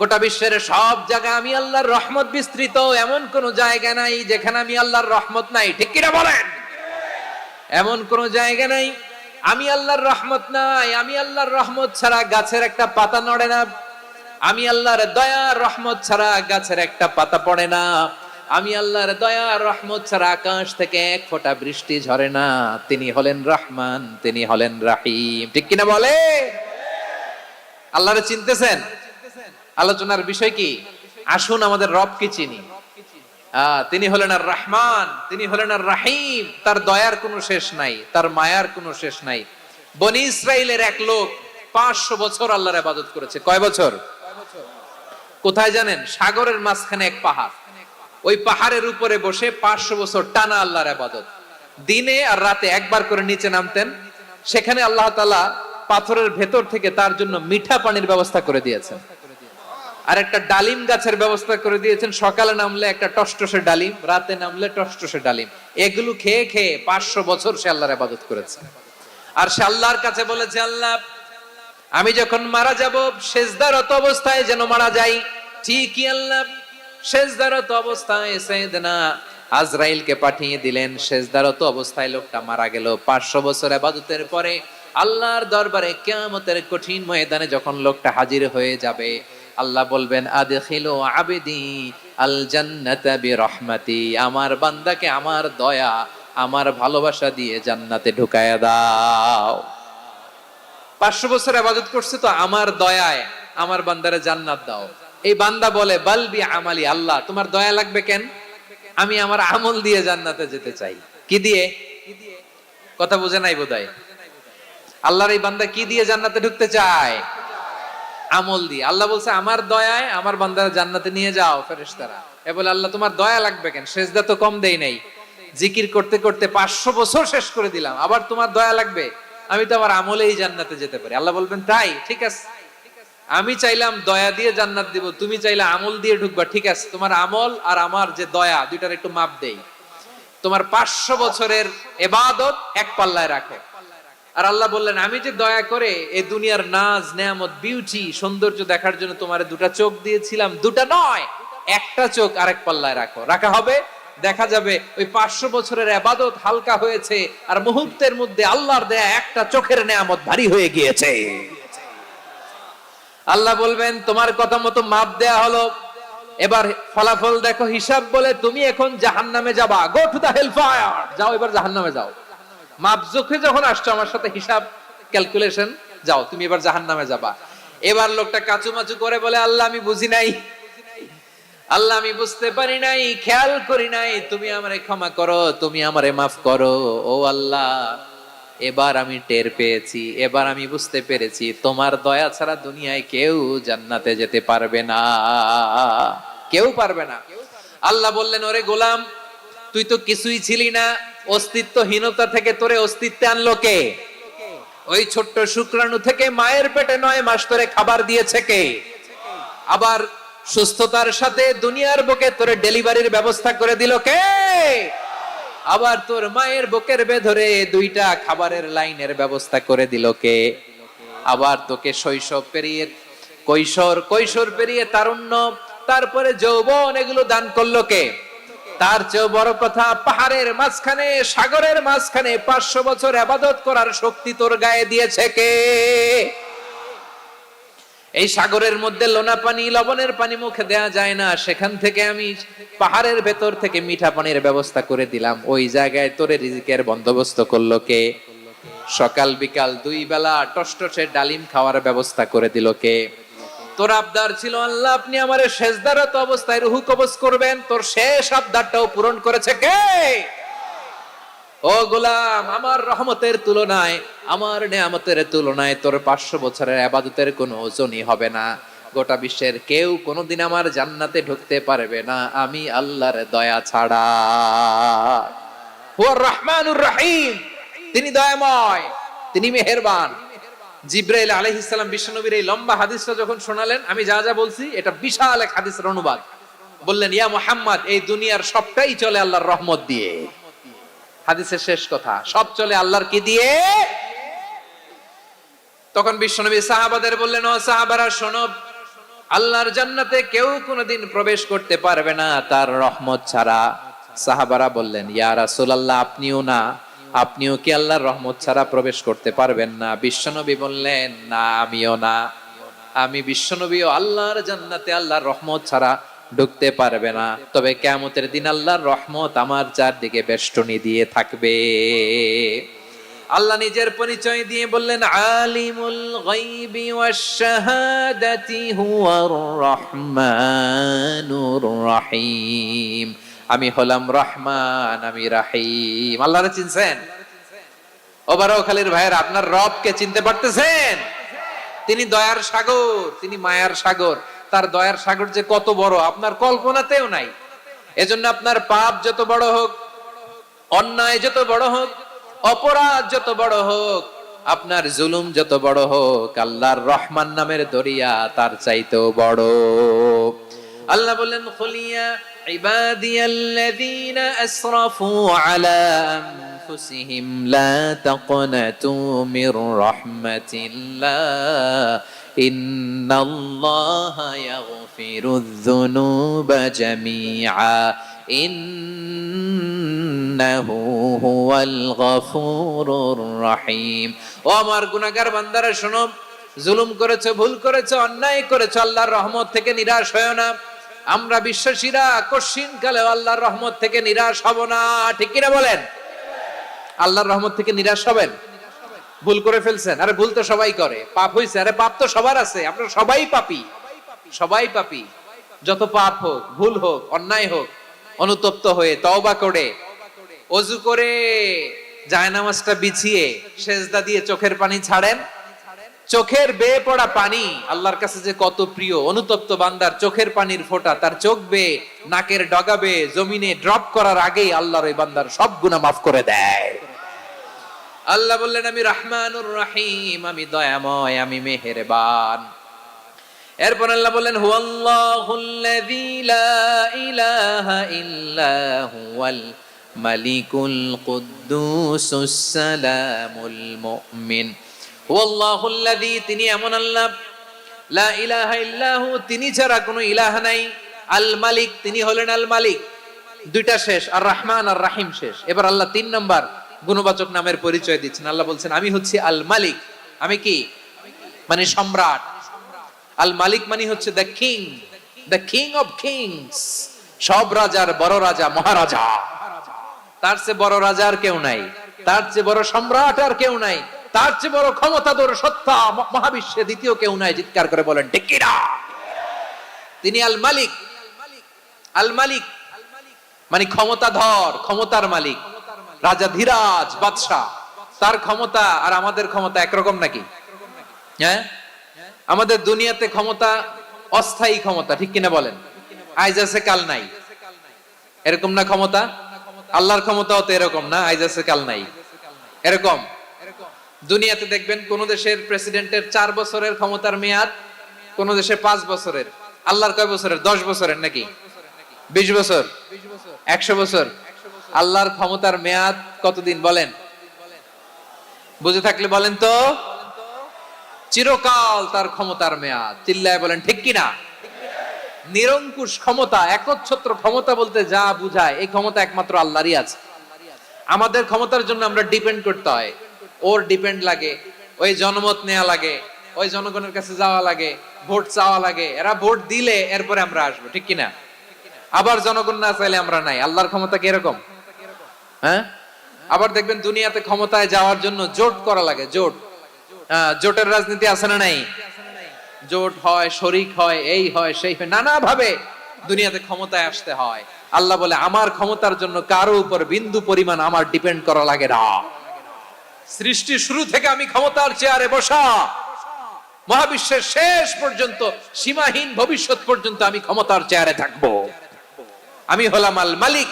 গোটা বিশ্বের সব জায়গা আমি আল্লাহর রহমত বিস্তৃত, এমন কোন জায়গা নাই যেখানে আমি আল্লাহর রহমত নাই। ঠিক কিনা বলেন? এমন কোন জায়গা নাই আমি আল্লাহর রহমত নাই। আমি আল্লাহর রহমত ছাড়া গাছের একটা পাতা নড়ে না, আমি আল্লাহর দয়ার রহমত ছাড়া গাছের একটা পাতা পড়ে না, আমি আল্লাহর দয়ার রহমত ছাড়া আকাশ থেকে এক ফোঁটা বৃষ্টি ঝরে না। তিনি হলেন রহমান, তিনি হলেন রাহিম। ঠিক কিনা বলে? আল্লাহরে চিনতেছেন? আলোচনার বিষয় কি? আসুন আমাদের রবকে চিনি। তিনি হলেন আর রহমান, তিনি হলেন আর রাহিম। তার দয়ার কোনো শেষ নাই, তার মায়ার কোনো শেষ নাই। বনি ইসরাইলের এক লোক 500 বছর আল্লাহর ইবাদত করেছে। কয় বছর? কোথায় জানেন? সাগরের মাঝখানে এক পাহাড়, ওই পাহাড়ের উপরে বসে 500 বছর টানা আল্লাহর ইবাদত। দিনে আর রাতে একবার করে নিচে নামতেন। সেখানে আল্লাহ তাআলা পাথরের ভেতর থেকে তার জন্য মিঠা পানির ব্যবস্থা করে দিয়েছেন, আর একটা ডালিম গাছের ব্যবস্থা করে দিয়েছেন। সকালে নামলে একটা টসটসে ডালিম, রাতে নামলে টসটসে ডালিম। এগুলো খেয়ে খেয়ে 500 বছর সে আল্লাহর ইবাদত করেছে। আর সে আল্লাহর কাছে বলেছে, আল্লাহ আমি যখন মারা যাব সেজদারত অবস্থায় যেন মারা যাই। ঠিকই আল্লাহ সেজদারত অবস্থায় সাইয়েদনা আজরাইলকে পাঠিয়ে দিলেন। সেজদারত অবস্থায় লোকটা মারা গেল। 500 বছর ইবাদতের পরে আল্লাহর দরবারে কিয়ামতের কঠিন ময়দানে যখন লোকটা হাজির হয়ে যাবে, আল্লাহ বলবেন, আদখিলু আবদি আল জান্নাতা বিরহমাতি, আমার বান্দাকে আমার দয়া, আমার ভালোবাসা দিয়ে জান্নাতে ঢুকায়া দাও। 500 বছর ইবাদত করছে তো আমার দয়ায় আমার বান্দারে জান্নাত দাও। এই বান্দা বলে, বালবি আমালি, আল্লাহ তোমার দয়া লাগবে কেন? আমি আমার আমল দিয়ে জান্নাতে যেতে চাই। কি দিয়ে? কথা বুঝে নাই বোধহয়। আল্লাহর এই বান্দা কি দিয়ে জান্নাতে ঢুকতে চায়? আমল দিয়ে। আল্লাহ বলছে, আমার দয়ায় আমার বান্দারা জান্নাতে নিয়ে যাও ফেরেশতারা। এ বলে, আল্লাহ তোমার দয়া লাগবে কেন? সেজদা তো কম দেই নাই, জিকির করতে করতে 500 বছর শেষ করে দিলাম, আবার তোমার দয়া লাগবে? আমি তো আমার আমলেই জান্নাতে যেতে পারি। আল্লাহ বলবেন, তাই ঠিক আছে, আমি চাইলাম দয়া দিয়ে জান্নাত দিব, তুমি চাইলে আমল দিয়ে ঢুকবা, ঠিক আছে, তোমার আমল আর আমার যে দয়া দুইটার একটু মাপ দেই। তোমার 500 বছরের ইবাদত এক পাল্লায় রাখো। আর আল্লাহ বললেন, আমি যে দয়া করে এই দুনিয়ার নাজ নেয়ামত বিউটি সৌন্দর্য দেখার জন্য তোমারে দুটা চোখ দিয়েছিলাম, দুটা নয় একটা চোখ আরেক পাল্লায় রাখো। রাখা হবে, দেখা যাবে ওই 500 বছরের ইবাদত হালকা হয়েছে, আর মুহূর্তের মধ্যে আল্লাহর দেয়া একটা চোখের নেয়ামত ভারী হয়ে গিয়েছে। আল্লাহ বলবেন, তোমার কথা মতো মাপ দেয়া হলো, এবার ফলাফল দেখো, হিসাব বলে তুমি এখন জাহান্নামে যাবা। Go to the hell fire, যাও এবার জাহান্নামে যাও। মাপ জোখে যখন আসছো আমার সাথে হিসাব ক্যালকুলেশন, যাও তুমি এবার জাহান্নামে যাবা। এবার লোকটা কাচুমাচু করে বলে, আল্লাহ আমি বুঝি নাই, আল্লাহ আমি বুঝতে পারি নাই, খেয়াল করি নাই, তুমি আমারে ক্ষমা করো, তুমি আমারে মাফ করো। ও আল্লাহ, এবার আমি টের পেয়েছি, এবার আমি বুঝতে পেরেছি তোমার দয়া ছাড়া দুনিয়ায় কেউ জান্নাতে যেতে পারবে না, কেউ পারবে না। আল্লাহ বললেন, ওরে গোলাম, তুই তো কিছুই ছিলি না, অস্তিত্বহীনতা থেকে তোরে অস্তিত্বে আনলো কে? ওই ছোট্ট শুক্রাণু থেকে মায়ের পেটে 9 মাস ধরে খাবার দিয়েছে কে? আবার সুস্থতার সাথে দুনিয়ার বুকে তোরে ডেলিভারির ব্যবস্থা করে দিল কে? আবার তোর মায়ের বুকের ভেতরে 2টা খাবারের লাইনের ব্যবস্থা করে দিল কে? আবার তোকে শৈশব পেরিয়ে কৈশোর পেরিয়ে তারুণ্য, তারপরে যৌবন, এগুলো দান করলো কে? তার চেয়েও বড় কথা, পাহাড়ের মাঝখানে, সাগরের মাঝখানে 500 বছর ইবাদত করার শক্তি তোর গায়ে দিয়েছে কে? এই সাগরের মধ্যে লোনা পানি, লবণের পানি মুখে দেয়া যায় না, সেখান থেকে আমি পাহাড়ের ভেতর থেকে মিঠা পানির ব্যবস্থা করে দিলাম। ওই জায়গায় তোরে রিজিকের বন্দোবস্ত করলো কে? সকাল বিকাল 2 বেলা টসটসে ডালিম খাওয়ার ব্যবস্থা করে দিল কে? তোর আবদার ছিল, আল্লাহ আপনি আমারে সেজদারত অবস্থায় রুহু কবজ করবেন, তোর শেষ আবদারটাও পূরণ করেছে কে? ও গোলাম, আমার রহমতের তুলনায়, আমার নেয়ামতের তুলনায় তোর 500 বছরের ইবাদতের কোনো ওজনই হবে না। গোটা বিশ্বের কেউ কোনোদিন আমার জান্নাতে ঢুকতে পারবে না আমি আল্লাহর দয়া ছাড়া। হুয়ার রহমানুর রহিম, তিনি দয়াময়, তিনি মেহেরবান। জিব্রাইল আলাইহিস সালাম বিশ্বনবীর এই লম্বা হাদিসটা যখন শোনালেন, আমি যা যা বলছি এটা বিশাল এক হাদিসের অনুবাদ। বললেন, ইয়া মুহাম্মদ, এই দুনিয়ার সবটাই চলে আল্লাহর রহমত দিয়ে। হাদিসের শেষ কথা, সব চলে আল্লাহর কি দিয়ে? তখন বিশ্বনবী সাহাবাদের বললেন, ও সাহাবারা শোনো, আল্লাহর জান্নাতে কেউ কোনোদিন প্রবেশ করতে পারবে না তার রহমত ছাড়া। সাহাবারা বললেন, ইয়া রাসূলুল্লাহ, আপনিও না? আপনিও কি আল্লাহর রহমত ছাড়া প্রবেশ করতে পারবেন না? বিশ্বনবী বললেন, না, আমিও না। আমি বিশ্বনবীও আল্লাহর জান্নাতে আল্লাহর রহমত ছাড়া ঢুকতে পারবে না। তবে কিয়ামতের দিন আল্লাহর রহমত আমার চারদিকে বেষ্টনী দিয়ে থাকবে। আল্লাহ নিজের পরিচয় দিয়ে বললেন, আলিমুল গায়বি ওয়াশ শাহাদাতি হুয়ার রহমানুর রহিম। আমি হলাম রহমান, আমি রাহিম। আল্লাহরে চিনছেন? ওবারখালীর ভাইয়ের, আপনার রবকে চিনতে পারতেছেন? তিনি দয়ার সাগর, তিনি মায়ার সাগর। তার দয়ার সাগর যে কত বড় আপনার কল্পনাতেও নাই। এজন্য আপনার পাপ যত বড় হোক, অন্যায় যত বড় হোক, অপরাধ যত বড় হোক, আপনার জুলুম যত বড় হোক, আল্লাহর রহমান নামের দরিয়া তার চাইতেও বড়। আল্লাহ বললেন, খুলিয়া ইবাদিয়াল্লাযীনা আসরাফু আলা আনফুসিহিম লা তাকনাতু মির রাহমাতিল্লাহ ইন্নাল্লাহা ইয়াগফিরুয যুনুবা জামিআ ইন্নাহু হুয়াল গফুরুর রহিম। ও আমার গুনাহগার বান্দারা শোনো, জুলুম করেছো, ভুল করেছো, অন্যায় করেছো, আল্লাহর রহমত থেকে নিরাশ হয়ো না। আমরা বিশ্বাসীরা কঠিন কালে আল্লাহর রহমত থেকে নিরাশ হব না, ঠিক কিনা বলেন? আল্লাহর রহমত থেকে নিরাশ হবেন? ভুল করে ফেলছেন, আরে ভুল তো সবাই করে। পাপ হইছে, আরে পাপ তো সবার আছে, আপনারা সবাই পাপী, সবাই পাপী। যত পাপ হোক, ভুল হোক, অন্যায় হোক, অনুতপ্ত হয়ে তওবা করে, ওযু করে, জায়নামাজটা বিছিয়ে সেজদা দিয়ে চোখের পানি ছাড়েন। চোখের বেয়ে পড়া পানি আল্লাহর কাছে যে কত প্রিয়। অনুতপ্ত বান্দার চোখের পানির ফোঁটা তার চোখ বেয়ে, নাকের ডগা বেয়ে জমিনে ড্রপ করার আগেই আল্লাহর ওই বান্দার সব গুনাহ মাফ করে দেয়। আল্লাহ বললেন, আমি রহমানুর রহিম, আমি দয়াময়, আমি মেহেরবান। এরপর আল্লাহ বললেন, হুয়াল্লাহুল্লাযী লা ইলাহা ইল্লা হুয়াল মালিকুল কুদ্দুসুস সালামুল মুমিন। হুয়াল্লাহুল্লাযী, তিনি এমন আল্লাহ, লা ইলাহা ইল্লাহু, তিনি ছাড়া কোনো ইলাহ নাই। আল মালিক, তিনি হলেন আল মালিক। দুইটা শেষ, আর রহমান আর রাহিম শেষ। এবার আল্লাহ 3 নাম্বার গুণবাচক নামের পরিচয় দিচ্ছেন। আল্লাহ বলছেন, আমি হচ্ছি আল মালিক। আমি কি? মানে সম্রাট। আল মালিক মানে হচ্ছে the king, the king of kings. সব রাজার বড় রাজা, মহারাজা। তার চেয়ে বড় রাজা আর কেউ নাই, তার চেয়ে বড় সম্রাট আর কেউ নাই, তার চেয়ে বড় ক্ষমতাধর সত্তা মহাবিশ্বে দ্বিতীয় কেউ নাই। চিৎকার করে বলেন, ঠিক কিনা? তিনি আল মালিক। আল মালিক মানে ক্ষমতাধর, ক্ষমতার মালিক, রাজা ধীরাজ, বাদশা। তার ক্ষমতা আর আমাদের ক্ষমতা একরকম নাকি? হ্যাঁ, আমাদের দুনিয়াতে ক্ষমতা অস্থায়ী ক্ষমতা, ঠিক কিনা বলেন? আইজ আছে কাল নাই, এরকম না ক্ষমতা? আল্লাহর ক্ষমতাও তো এরকম না, আইজ আছে কাল নাই এরকম। দুনিয়াতে দেখবেন কোন দেশের প্রেসিডেন্টের 4 বছরের ক্ষমতার মেয়াদ, কোন দেশে 5 বছরের। আল্লাহর কয় বছরের? 10 বছরের নাকি 20 বছর 100 বছর? আল্লাহর ক্ষমতার মেয়াদ কতদিন বলেন? বুঝে থাকলে বলেন তো। চিরকাল তার ক্ষমতার মেয়াদ। চিল্লায় বলেন ঠিক কিনা? নিরঙ্কুশ ক্ষমতা, একচ্ছত্র ক্ষমতা বলতে যা বুঝায়, এই ক্ষমতা একমাত্র আল্লাহরই আছে। আমাদের ক্ষমতার জন্য আমরা ডিপেন্ড করতে হয়, ওর ডিপেন্ড লাগে, ওই জনমত নেওয়া লাগে, ওই জনগণের কাছে যাওয়া লাগে, ভোট চাওয়া লাগে, এরা ভোট দিলে এরপরে আমরা আসবো, ঠিক কিনা? আবার জনগণ না চাইলে আমরা নাই। আল্লাহর ক্ষমতা কি এরকম? হ্যাঁ, আবার দেখবেন দুনিয়াতে ক্ষমতায় যাওয়ার জন্য জোট করা লাগে, জোট। জোটের রাজনীতি আছে না নাই? জোট হয়, শরিক হয়, এই হয় সেই হয়, নানা ভাবে দুনিয়াতে ক্ষমতায় আসতে হয়। আল্লাহ বলে আমার ক্ষমতার জন্য কারো উপর বিন্দু পরিমাণ আমার ডিপেন্ড করা লাগে না। সৃষ্টি শুরু থেকে আমি ক্ষমতার চেয়ারে বসা, মহাবিশ্বের শেষ পর্যন্ত, সীমাহীন ভবিষ্যৎ পর্যন্ত আমি ক্ষমতার চেয়ারে থাকবো। আমি হলাম আল মালিক,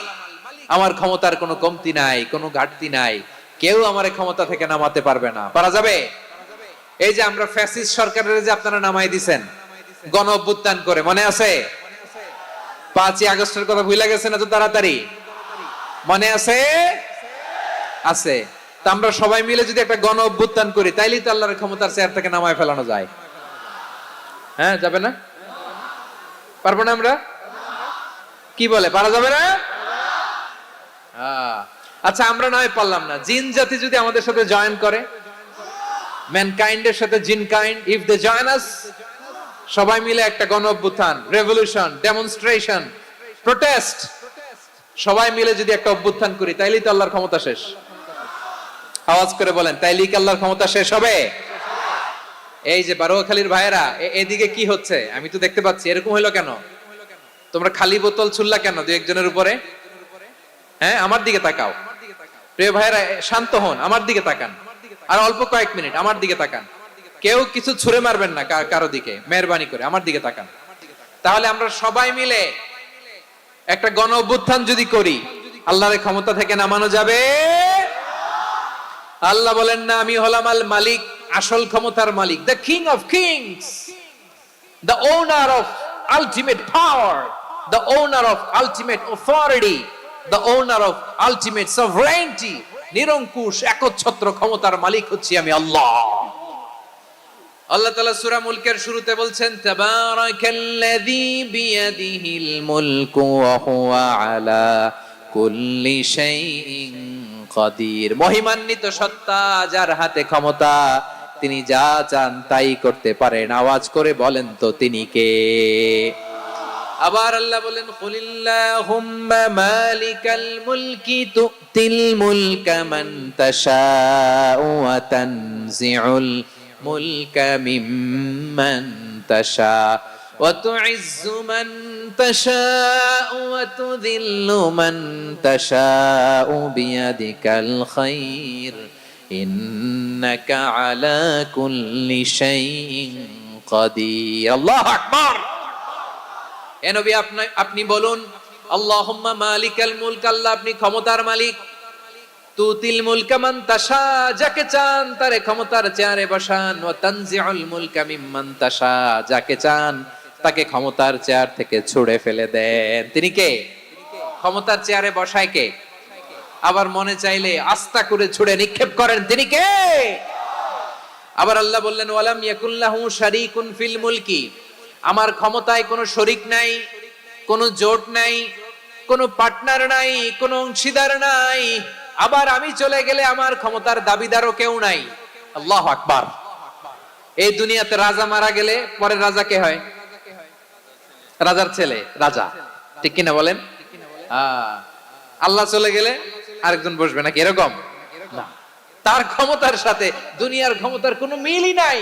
আমার ক্ষমতার কোনো কমতি নাই, কোনো ঘাটতি নাই। কেউ আমার ক্ষমতা থেকে নামাতে পারবে না। পারা যাবে? এই যে আমরা ফ্যাসিস্ট সরকারের যে আপনারা নামাই দিছেন গণ অভ্যুত্থান করে, মনে আছে? 5ই আগস্টের কথা ভুলে গেছেন এত তাড়াতাড়ি? মনে আছে? আছে। তা আমরা সবাই মিলে যদি একটা গণ অভ্যুত্থান করি, তাইলেই তো আল্লাহর ক্ষমতার চেয়ার থেকে নামায় ফেলানো যায়। হ্যাঁ, যাবে না? পারবো না আমরা? কি বলে, পারা যাবে না? আচ্ছা, আমরা নয় পারলাম না, জিন জাতি যদি আমাদের সাথে জয়েন করে, ম্যানকাইন্ডের সাথে জিনকাইন্ড, ইফ দে জয়েন আস, সবাই মিলে একটা গণ অভ্যুত্থান, রেভলিউশন, ডেমনস্ট্রেশন, প্রোটেস্ট, সবাই মিলে যদি একটা অভ্যুত্থান করি, তাইলেই তো আল্লাহর ক্ষমতা শেষ। আওয়াজ করে বলেন, তাইলেই কি আল্লাহর ক্ষমতা শেষ হবে? এই যে বারোয়াখালীর ভাইয়েরা, এদিকে কি হচ্ছে আমি তো দেখতে পাচ্ছি, এরকম হলো কেন? তোমরা খালি বোতল ছুড়লা কেন দুই একজনের উপরে? হ্যাঁ, আমার দিকে তাকাও। প্রিয় ভাইয়েরা, শান্ত হন, আমার দিকে তাকান, আর অল্প কয়েক মিনিট আমার দিকে তাকান। কেউ কিছু ছুঁড়ে মারবেন না কারো দিকে, মেহরবানি করে আমার দিকে তাকান। তাহলে আমরা সবাই মিলে একটা গণ অভ্যুত্থান যদি করি, আল্লাহর ক্ষমতা থেকে নামানো যাবে? আল্লাহ বলেন না, আমি হলাম আল মালিক, আসল ক্ষমতার মালিক, the king of kings, the owner of ultimate power, the owner of ultimate authority, the owner of ultimate sovereignty. নিরঙ্কুশ একচ্ছত্র ক্ষমতার মালিক হচ্ছি আমি আল্লাহ। আল্লাহ তাআলা সূরা মুলকের শুরুতে বলছেন, তাবারাকাল্লাযী বিয়াদিহিল মুলকু ওয়া হুয়া আলা কুল্লি শাইইন কাদির। মহিমান্বিত সত্তা, যার হাতে ক্ষমতা, তিনি যা চান তাই করতে পারেন। আওয়াজ করে বলেন তো তিনি কে? আবার আল্লাহ বলেন, কুলিল্লাহুম্মা মালিকাল মুলকি তুতিল মুলকা মান তাশাউ ওয়া তানজিউল মুলকা মিম্মান তাশা ওয়া তুইজ্জু মান তাশাউ ওয়া তুযিল্লু মান তাশাউ বিয়াদিকাল খায়র ইন্নাকা আলা কুল্লি শাইইন কাদির। আল্লাহু আকবার। এ নবী, আপনি বলুন, আল্লাহুম্মা মালিকাল মুলক, আল্লাহ আপনি ক্ষমতার মালিক, তুতিল মুলকা মান তাশা, যাকে চান তারে ক্ষমতার চেয়ারে বসান, ওয়া তানজিউল মুলকা মিম্মান তাশা, যাকে চান তাকে ক্ষমতার চেয়ার থেকে ছুঁড়ে ফেলে দেন। তিনি কে? ক্ষমতার চেয়ারে বসায় কে? আবার মনে চাইলে আস্তা করে ছুঁড়ে নিক্ষেপ করেন, তিনি কে? আবার আল্লাহ বললেন, ওয়ালাম ইয়াকুল্লাহু শারীকুন ফিল মুলকি, আমার ক্ষমতায় কোনো শরিক নাই, কোনো জোট নাই, কোনো পার্টনার নাই, কোনো অংশীদার নাই। আবার আমি চলে গেলে আমার ক্ষমতার দাবিদারও কেউ নাই। আল্লাহু আকবার। এই দুনিয়াতে রাজা মারা গেলে পরের রাজা কে হয়? রাজার ছেলে রাজা, ঠিক কিনা বলেন? আল্লাহ চলে গেলে আরেকজন বসবে নাকি এরকম? না, তার ক্ষমতার সাথে দুনিয়ার ক্ষমতার কোনো মিলই নাই।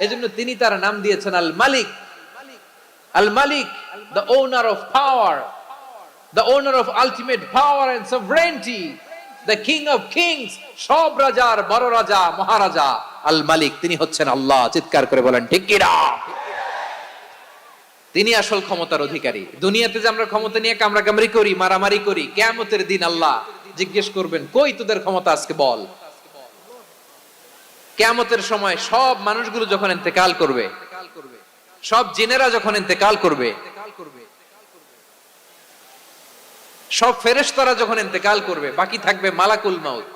এজন্য তিনি তার নাম দিয়েছেন আল মালিক। Al Malik, the owner of power, the owner of ultimate power and sovereignty, the king of kings, সব রাজার বড় রাজা, মহারাজা, আল মালিক, তিনি হচ্ছেন আল্লাহ। চিৎকার করে বলেন ঠিক কি না? তিনি আসল ক্ষমতার অধিকারী। দুনিয়াতে যে আমরা ক্ষমতা নিয়ে কামড়াকামড়ি করি, মারামারি করি, কিয়ামতের দিন আল্লাহ জিজ্ঞেস করবেন, কই তোদের ক্ষমতা, আজকে বল। কিয়ামতের সময় সব মানুষগুলো যখন ইন্তেকাল করবে, সব জিনেরা যখন ইন্তেকাল করবে, সব ফেরেশতারা যখন ইন্তেকাল করবে, বাকি থাকবে মালাকুল মাউত।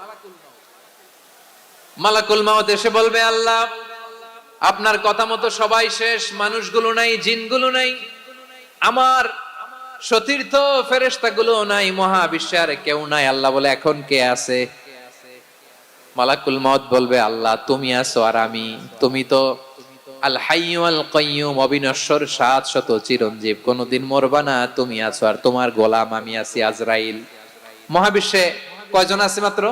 মালাকুল মাউত এসে বলবে, আল্লাহ আপনার কথা মতো সবাই শেষ, মানুষগুলো নাই, জিনগুলো নাই, আমার সতীর্থ ফেরেশতাগুলো নাই, মহাবিশ্বে আর কেউ নাই। আল্লাহ বলে, এখন কে আছে? মালাকুল মাউত বলবে, আল্লাহ তুমি আছো আর আমি। তুমি তো আল হাইয়্যু আল কাইয়্যুম, অবিনশ্বর, শাশ্বত, চিরঞ্জীব, কোনদিন মরবা না, তুমি আছো আর তোমার গোলাম আমি আছি আজরাইল। মহাবিশ্বে কয়জন আছে মাত্র?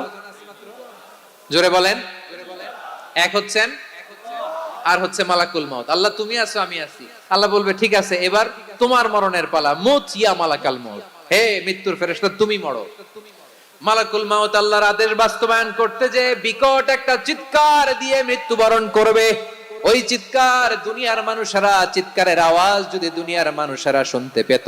জোরে বলেন। এক হচ্ছেন আর হচ্ছে মালাকুল মাউত। আল্লাহ তুমি আছো আমি আছি। আল্লাহ বলবে, ঠিক আছে, এবার তোমার মরণের পালা, মুত ইয়া মালাকাল মাউত, হে মৃত্যুর ফেরেশতা তুমি মরো। মালাকুল মাউত আল্লাহর আদেশ বাস্তবায়ন করতে যে বিকট একটা চিৎকার দিয়ে মৃত্যুবরণ করবে। ওই চিৎকার দুনিয়ার মানুষেরা, চিৎকারের আওয়াজ যদি দুনিয়ার মানুষেরা শুনতে পেত,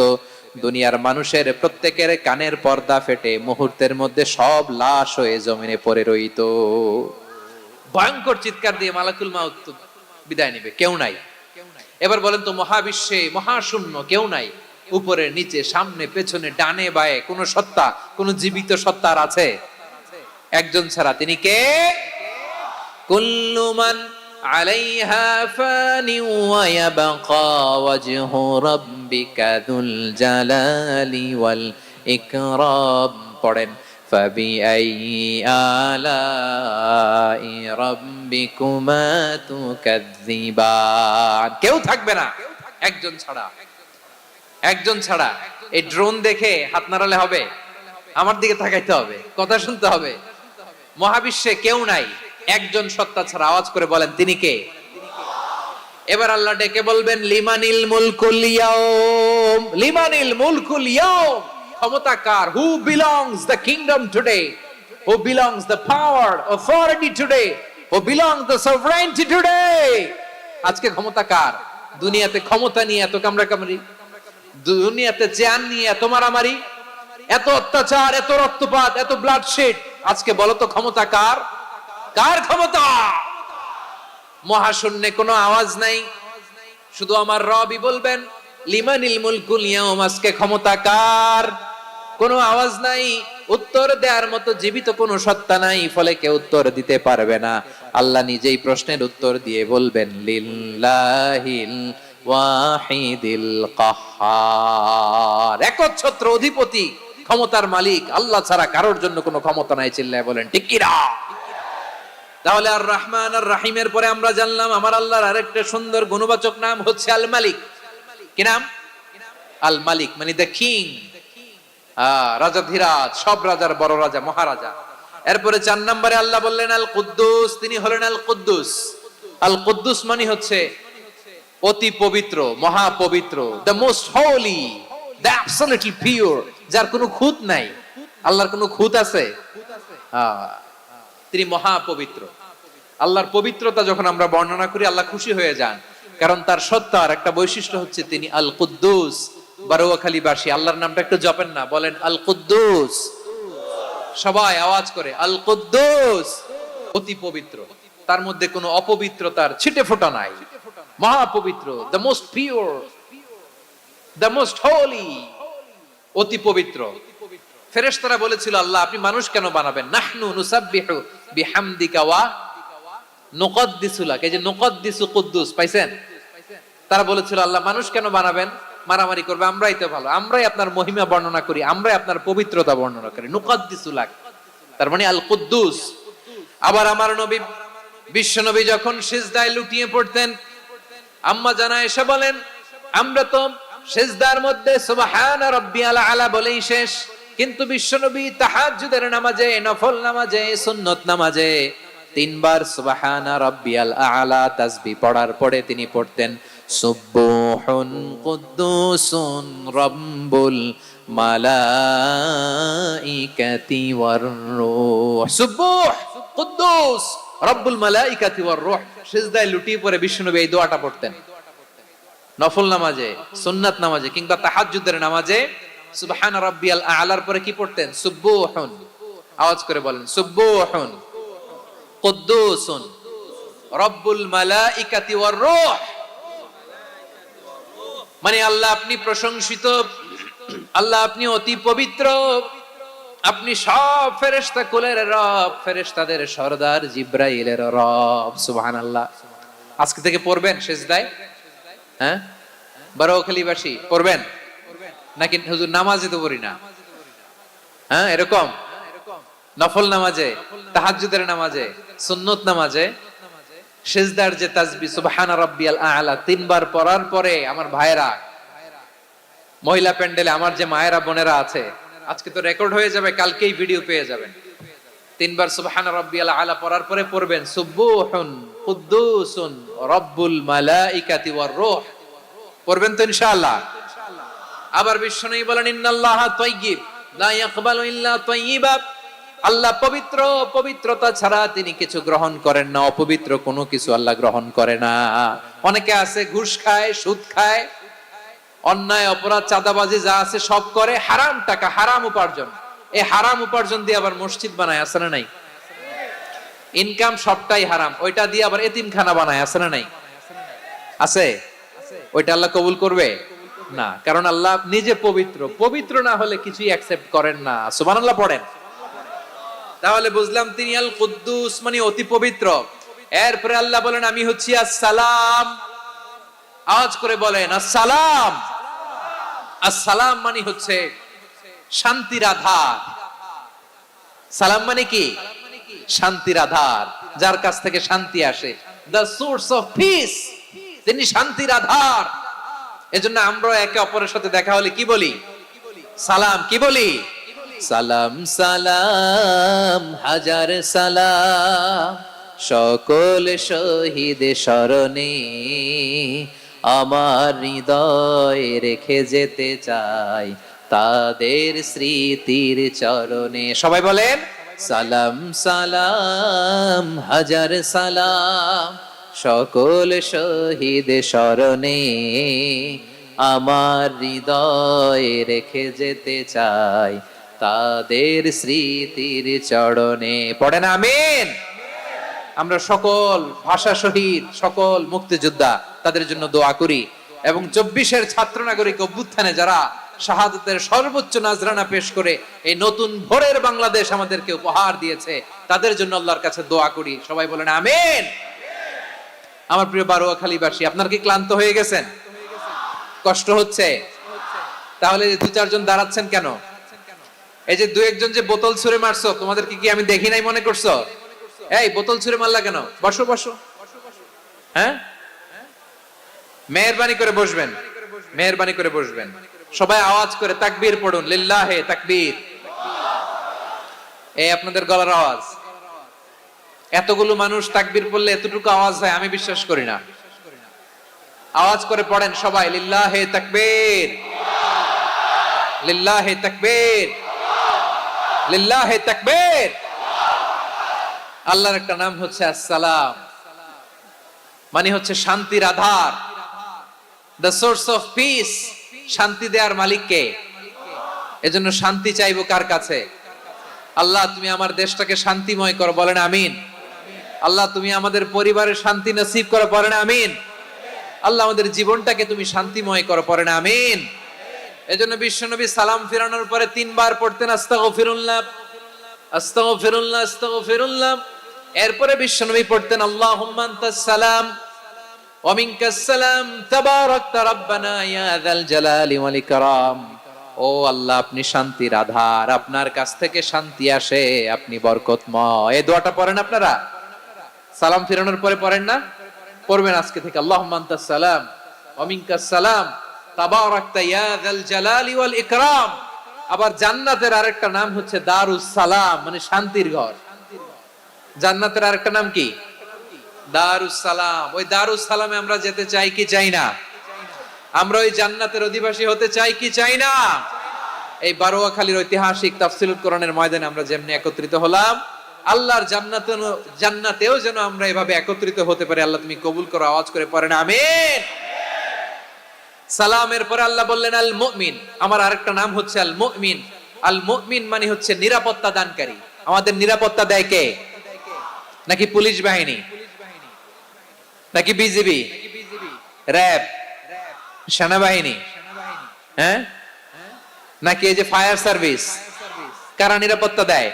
দুনিয়ার মানুষের প্রত্যেকের কানের পর্দা ফেটে মুহূর্তের মধ্যে সব লাশ হয়ে জমিনে পড়ে রইত। ভয়ঙ্কর চিৎকার দিয়ে মালাকুল মাউত বিদায় নেবে, কেউ নাই। এবার বলেন তো, মহাবিশ্বে মহাশূন্য, কেউ নাই, উপরে নিচে সামনে পেছনে ডানে বায়ে কোন সত্তা, কোন জীবিত সত্তার আছে? একজন ছাড়া, তিনি কে? কুল্লু মান আলাইহা ফানি ওয়া ইয়াবকা ওয়াজহু রাব্বিকা যুল জালালি ওয়াল ইকরাম। পড়েন, ফাবিআইয়ি আলাই রাব্বিকুমা তুকাযযিবান। কেউ থাকবে না, একজন ছাড়া। একজন ছাড়া। এই ড্রোন দেখে হাত নাড়ালে হবে? আমার দিকে তাকাইতে হবে, কথা শুনতে হবে। মহাবিশ্বে কেউ নাই, একজন সত্তা ছাড়া। আওয়াজ করে বলেন, তিনি কে? এবার আল্লাহ ডেকে বলবেন, লিমানিল মুলকুল ইয়াউম, লিমানিল মুলকুল ইয়াউম, ক্ষমতা কার? Who belongs the kingdom today, who belongs the power, authority today, who belongs the sovereignty today. আজকে ক্ষমতা কার? দুনিয়াতে ক্ষমতা নিয়ে এত কামড়াকামড়ি, দুনিয়াতে জান নিয়ে এত মারামারি, এত অত্যাচার, এত রক্তপাত, এত ব্লাডশেড, আজকে বলো তো ক্ষমতা কার? কার ক্ষমতা? মহাশূন্যে কোনো আওয়াজ নাই, শুধু আমার রবই বলবেন, লিমানিল মুলকুল ইয়াউম, আজকে ক্ষমতা কার? কোনো আওয়াজ নাই, উত্তর দেওয়ার মতো জীবিত কোনো সত্তা নাই, ফলে কেউ উত্তর দিতে পারবে না। আল্লাহ নিজেই প্রশ্নের উত্তর দিয়ে বলবেন, লিল্লাহিল ওয়াহিদিল কাহ্হার, একচ্ছত্র অধিপতি, ক্ষমতার মালিক আল্লাহ ছাড়া কারোর জন্য কোনো ক্ষমতা নাই। চিল্লায় বলেন ঠিক কি না? তাহলে আর রহমান আর রাহিমের পরে আমরা জানলাম আমার আল্লাহর আরেকটা সুন্দর গুণবাচক নাম হচ্ছে আল মালিক। কি নাম? আল মালিক, মানে দ্য কিং, রাজাধিরাজ, সব রাজার বড় রাজা, মহারাজা। এরপরে 4 নম্বরে আল্লাহ বললেন আল কুদ্দুস, তিনি হলেন আল কুদ্দুস। আল কুদ্দুস মানে হচ্ছে অতি পবিত্র, মহা পবিত্র, the most Holi, the absolutely pure, যার কোনো খুঁত নাই। আল্লাহর কোনো খুঁত আছে? তিনি মহা পবিত্র। আল্লাহর পবিত্রতা যখন আমরা বর্ণনা করি, আল্লাহ খুশি হয়ে যান, কারণ তার সত্তার একটা বৈশিষ্ট্য হচ্ছে তিনি আল কুদ্দুস। বারোয়াখালীবাসী আল্লাহর নামটা একটু জপেন না, বলেন আল কুদ্দুস, সবাই আওয়াজ করে আল কুদ্দুস। অতি পবিত্র, তার মধ্যে কোনো অপবিত্রতার ছিটে ফোঁটা নাই, মহা পবিত্র, the most pure, the most Holi, অতি পবিত্র। ফেরেশতারা বলেছিল, আল্লাহ আপনি মানুষ কেন বানাবেন? নাহনু নুসাব্বিহু বিহামদিকা ওয়া নুকদ্দিসু লাক। এই যে নুকদ্দিসু কুদ্দুস পাইছেন? তারা বলেছিল, আল্লাহ মানুষ কেন বানাবেন? মারামারি করবে, আমরাই তো ভালো, আমরাই আপনার মহিমা বর্ণনা করি, আমরাই আপনার পবিত্রতা বর্ণনা করি। নুকদ্দিসু লাক, তার মানে আল কুদ্দুস। আবার আমার নবী, বিশ্ব নবী যখন সিজদায় লুটিয়ে পড়তেন, আম্মা জানা এসে বলেন, আমরা তো সিজদার মধ্যে সুবহানা রাব্বিয়াল আলা বলেই শেষ, কিন্তু বিশ্বনবী তাহাজ্জুদের নামাজে, নফল নামাজে, সুন্নত নামাজে 3 বার সুবহানা রাব্বিয়াল আলা তাসবিহ পড়ার পরে তিনি পড়তেন সুবহুন কুদ্দুসুন রাব্বুল মালাইকা মালাইকাতি ওয়ার রূহ। সুবুহ কুদ্দুস রব্বুল মালাইকাতি ওয়ার রূহ। সিজদায় লুটিয়ে পড়ে বিশ্বনবী এই দোয়াটা পড়তেন। নফল নামাজে, সুন্নাত নামাজে কিংবা তাহাজ্জুদের নামাজে সুবহান রাব্বিয়াল আ'লার পরে কি পড়তেন? সুবুহুন। আওয়াজ করে বলেন, সুবুহুন কুদ্দুসুন রব্বুল মালাইকাতি ওয়ার রূহ। মানে আল্লাহ আপনি প্রশংসিত, আল্লাহ আপনি অতি পবিত্র, আপনি সব ফেরেশতা কুলের রব, ফেরেশতাদের সরদার জিব্রাইলের রব। সুবহানাল্লাহ। আজকে থেকে পড়বেন সিজদায়? হ্যাঁ, বারোখালীবাসী পড়বেন নাকি? হুজুর নামাজে তো পড়ি না। হ্যাঁ, এরকম নফল নামাজে, তাহাজ্জুদের নামাজে, সুন্নত নামাজে সিজদার যে তাসবিহ সুবহানা রাব্বিয়াল আ'লা তিনবার পড়ার পরে আমার ভাইরা, মহিলা প্যান্ডেলে আমার যে মায়েরা বোনেরা আছে, আজকে তো রেকর্ড হয়ে যাবে, কালকেই ভিডিও পেয়ে যাবেন। তিনবার সুবহানা রাব্বিয়াল আ'লা পড়ার পরে পড়বেন সুবুহুন কুদ্দুসুন রব্বুল মালাইকাতি ওয়ার রূহ। পড়বেন তো ইনশাআল্লাহ? আবার বিশ্বনবী বলেন ইন্নাল্লাহা তাইয়্যিব লা ইয়াকবালু ইল্লা তাইয়্যিবা। আল্লাহ পবিত্র, পবিত্রতা ছাড়া তিনি কিছু গ্রহণ করেন না, অপবিত্র কোনো কিছু আল্লাহ গ্রহণ করে না। অনেকে আছে ঘুষ খায়, সুদ খায়, অন্যায় অপরাধ চাঁদাবাজি যা আছে সব করে, হারাম টাকা, হারাম উপার্জন। এই হারাম উপার্জন দিয়ে আবার মসজিদ বানায়, আছে না নাই? ইনকাম সবটাই হারাম, ওইটা দিয়ে আবার এতিমখানা বানায়, আছে না নাই? আছে। ওইটা আল্লাহ কবুল করবে না, কারণ আল্লাহ নিজে পবিত্র। পবিত্র না হলে কিছুই অ্যাকসেপ্ট করেন না। সুবহানাল্লাহ পড়েন। তাহলে বুঝলাম তিনি আল কুদ্দুস মানে অতি পবিত্র। এরপরে আল্লাহ বলেন আমি হচ্ছি আসসালাম। আওয়াজ করে বলেন আসসালাম। আসসালাম মানে হচ্ছে শান্তির আধার। সালাম মানে কি? শান্তির আধার, যার কাছ থেকে শান্তি আসে। দ্য সোর্স অফ পিস, তিনি শান্তির আধার। এজন্য আমরা একে অপরের সাথে দেখা হলে কি বলি? সালাম। কি বলি? সালাম সালাম হাজার সালাম সকল শহীদ স্মরণে আমার হৃদয় রেখে যেতে চাই তাদের স্মৃতির চরণে। সবাই বলেন সালাম সালাম হাজার সালাম সকল শহীদ স্মরণে আমার হৃদয় রেখে যেতে চাই তাদের স্মৃতির চরণে। পড়েন আমিন। আমরা সকল ভাষা শহীদ, সকল মুক্তিযোদ্ধা তাদের জন্য দোয়া করি, এবং 24-এর ছাত্র নাগরিক অভ্যুত্থানে যারা শাহাদাতের সর্বোচ্চ নাজরানা পেশ করে এই নতুন ভোরের বাংলাদেশ আমাদেরকে উপহার দিয়েছে, তাদের জন্য আল্লাহর কাছে দোয়া করি। সবাই বলেন আমিন। আমার প্রিয় বারোয়াখালীবাসী, আপনার কি ক্লান্ত হয়ে গেছেন? কষ্ট হচ্ছে? তাহলে 2-4 জন দাঁড়াচ্ছেন কেন? এই যে 2-1 জন যে বোতল ছুঁড়ে মারছো, তোমাদের কি আমি দেখি নাই মনে করছো? এই বোতল ছুঁড়ে মারলা কেন? বসো বসো। হ্যাঁ, মেহেরবানি করে বসবেন, মেহেরবানি করে বসবেন। সবাই আওয়াজ করে তাকবীর পড়ুন, লিল্লাহে তাকবীর। এই আপনাদের গলার আওয়াজ। এতগুলো মানুষ তাকবীর পড়লে এতটুকু আওয়াজ হয় আমি বিশ্বাস করি না। আওয়াজ করে পড়েন সবাই, লিল্লাহে তাকবীর, লিল্লাহে তাকবীর, লিল্লাহে তাকবীর। আল্লাহর একটা নাম হচ্ছে আসসালাম, মানে হচ্ছে শান্তির আধার, দ্য সোর্স অফ পিস। শান্তি দেওয়ার মালিক কে? এজন্য শান্তি চাইবো কার কাছে? আল্লাহ তুমি আমার দেশটাকে শান্তিময় করো, বলেন আমিন। আল্লাহ তুমি আমাদের পরিবারের শান্তি নসিব করো, বলেন আমিন। আল্লাহ আমাদের জীবনটাকে তুমি শান্তিময় করো, পড়েন আমিন। এজন্য বিশ্বনবী সালাম ফিরানোর পরে 3 বার পড়তেন আস্তাগফিরুল্লাহ, আস্তাগফিরুল্লাহ, আস্তাগফিরুল্লাহ। এরপরে বিশ্বনবী পড়তেন আল্লাহুম্মা আনতাস সালাম ওয়া মিনকাস সালাম তাবারাকতা রাব্বানা ইয়া যাল জালালি ওয়াল ইকরাম। ও আল্লাহ আপনি শান্তির আধার, আপনার কাছ থেকে শান্তি আসে, আপনি বরকতময়। এই দোয়াটা পড়েন আপনারা? সালাম ফিরানোর পরে পড়েন না? পড়বেন আজকে থেকে। আল্লাহুম্মা আনতাস সালাম ওয়া মিনকাস সালাম তাবারাকতা ইয়া যাল জালালি ওয়াল ইকরাম। আবার জান্নাতের আরেকটা নাম হচ্ছে দারুস সালাম, মানে শান্তির ঘর। জান্নাতের আরেকটা নাম কি? দারুস সালাম। ওই দারুস সালামে আমরা যেতে চাই কি চাই না? আমরা ওই জান্নাতের অধিবাসী হতে চাই কি চাই না? এই বারোয়াখালীর ঐতিহাসিক তাফসীরুল কোরআনের ময়দানে আমরা যেমনি একত্রিত হলাম, আল্লাহর জান্নাতেও যেন আমরা এভাবে একত্রিত হতে পারি। আল্লাহ তুমি কবুল করো, আওয়াজ করে পড়েন আমিন। সালামের পরে আল্লাহ বললেন আল মুমিন, আমার আরেকটা নাম হচ্ছে আল মুমিন। আল মুমিন মানে হচ্ছে নিরাপত্তা দানকারী। আমাদের নিরাপত্তা দেয় কে? নাকি পুলিশ বাহিনী, নাকি বিজিবি, র্যাব, সেনাবাহিনী, হ্যাঁ, নাকি এই যে ফায়ার সার্ভিস? কারা নিরাপত্তা দেয়?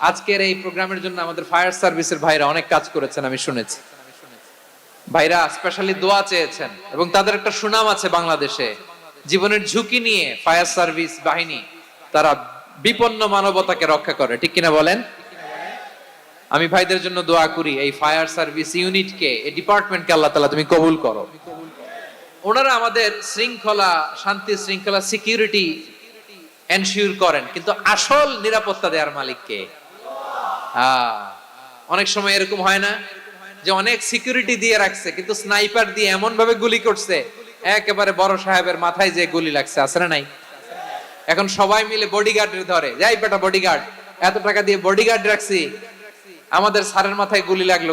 আজকের এই প্রোগ্রামের জন্য আমাদের ফায়ার সার্ভিসের ভাইরা অনেক কাজ করেছেন, আমি শুনেছি। ভাইরা স্পেশালি দোয়া চেয়েছেন এবং তাদের একটা সুনাম আছে বাংলাদেশে। জীবনের ঝুঁকি নিয়ে ফায়ার সার্ভিস বাহিনী তারা বিপন্ন মানবতাকে রক্ষা করে, ঠিক কিনা বলেন? আমি ভাইদের জন্য দোয়া করি, এই ফায়ার সার্ভিস ইউনিটকে, এই ডিপার্টমেন্টকে আল্লাহ তাআলা তুমি কবুল করো। ওনারা আমাদের শৃঙ্খলা, শান্তি শৃঙ্খলা, সিকিউরিটি এনশিওর করেন, কিন্তু আসল নিরাপত্তা দেওয়ার মালিক কে? অনেক সময় এরকম হয় না যে অনেক সিকিউরিটি দিয়ে রাখছে, কিন্তু স্নাইপার দিয়ে এমন ভাবে গুলি করছে একেবারে বড় সাহেবের মাথায় যে গুলি লাগছে, আছে না নাই? এখন সবাই মিলে বডিগার্ডের ধরে, যাই বেটা বডিগার্ড, এত টাকা দিয়ে বডিগার্ড রাখছি, আমাদের স্যারের মাথায় গুলি লাগলো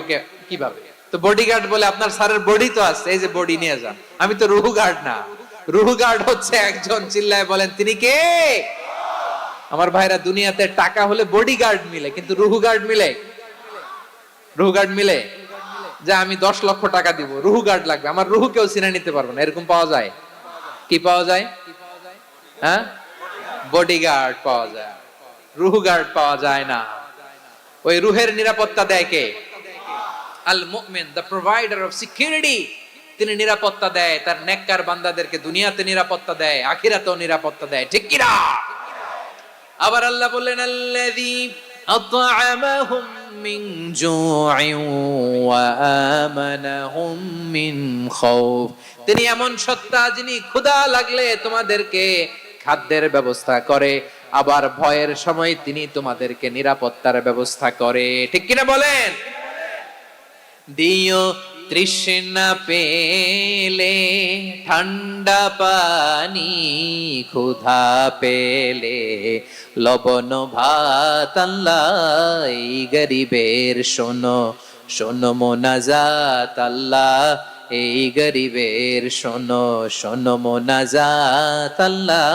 কিভাবে? তো বডিগার্ড বলে আপনার স্যারের বডি তো আছে, এই যে বডি নিয়ে যান। আমি তো রুহু গার্ড না, রুহু গার্ড হচ্ছে একজন, চিল্লায় বলেন তিনি কে? আমার ভাইরা, দুনিয়াতে টাকা হলে বডিগার্ড মিলে, কিন্তু রুহু গার্ড মিলে? রুহু গার্ড মিলে? যে আমি 10 লক্ষ টাকা দিব, রুহু গার্ড লাগবে, আমার রুহু কেউ চিনে নিতে পারবে না, এরকম পাওয়া যায়? কি পাওয়া যায়? হ্যাঁ, বডিগার্ড পাওয়া যায়, রুহু গার্ড পাওয়া যায় না। ওই রুহের নিরাপত্তা দেয় কে? আল মুমিন, দ্য প্রোভাইডার অফ সিকিউরিটি। তিনি নিরাপত্তা দেয় তার নেককার বান্দাদেরকে, দুনিয়াতে নিরাপত্তা দেয়, আখিরাতেও নিরাপত্তা দেয়, ঠিক কি না? আবার আল্লাহ বললেন আল্লাযী আত'আমাহুম মিন জু'ইন ওয়া আমানাহুম মিন খাউফ। তিনি এমন সত্তা যিনি ক্ষুধা লাগলে তোমাদেরকে খাদ্যের ব্যবস্থা করে, আবার ভয়ের সময় তিনি তোমাদেরকে নিরাপত্তার ব্যবস্থা করে, ঠিক কিনা বলেন? দিও তৃষ্ণা পেলে ঠান্ডা পানি, ক্ষুধা পেলে লবণ ভাত, আল্লাহ এই গরিবের শোনো শোনো মোনাজাত, আল্লাহ এই গরিবের শোনো শোনো মোনাজাত, আল্লাহ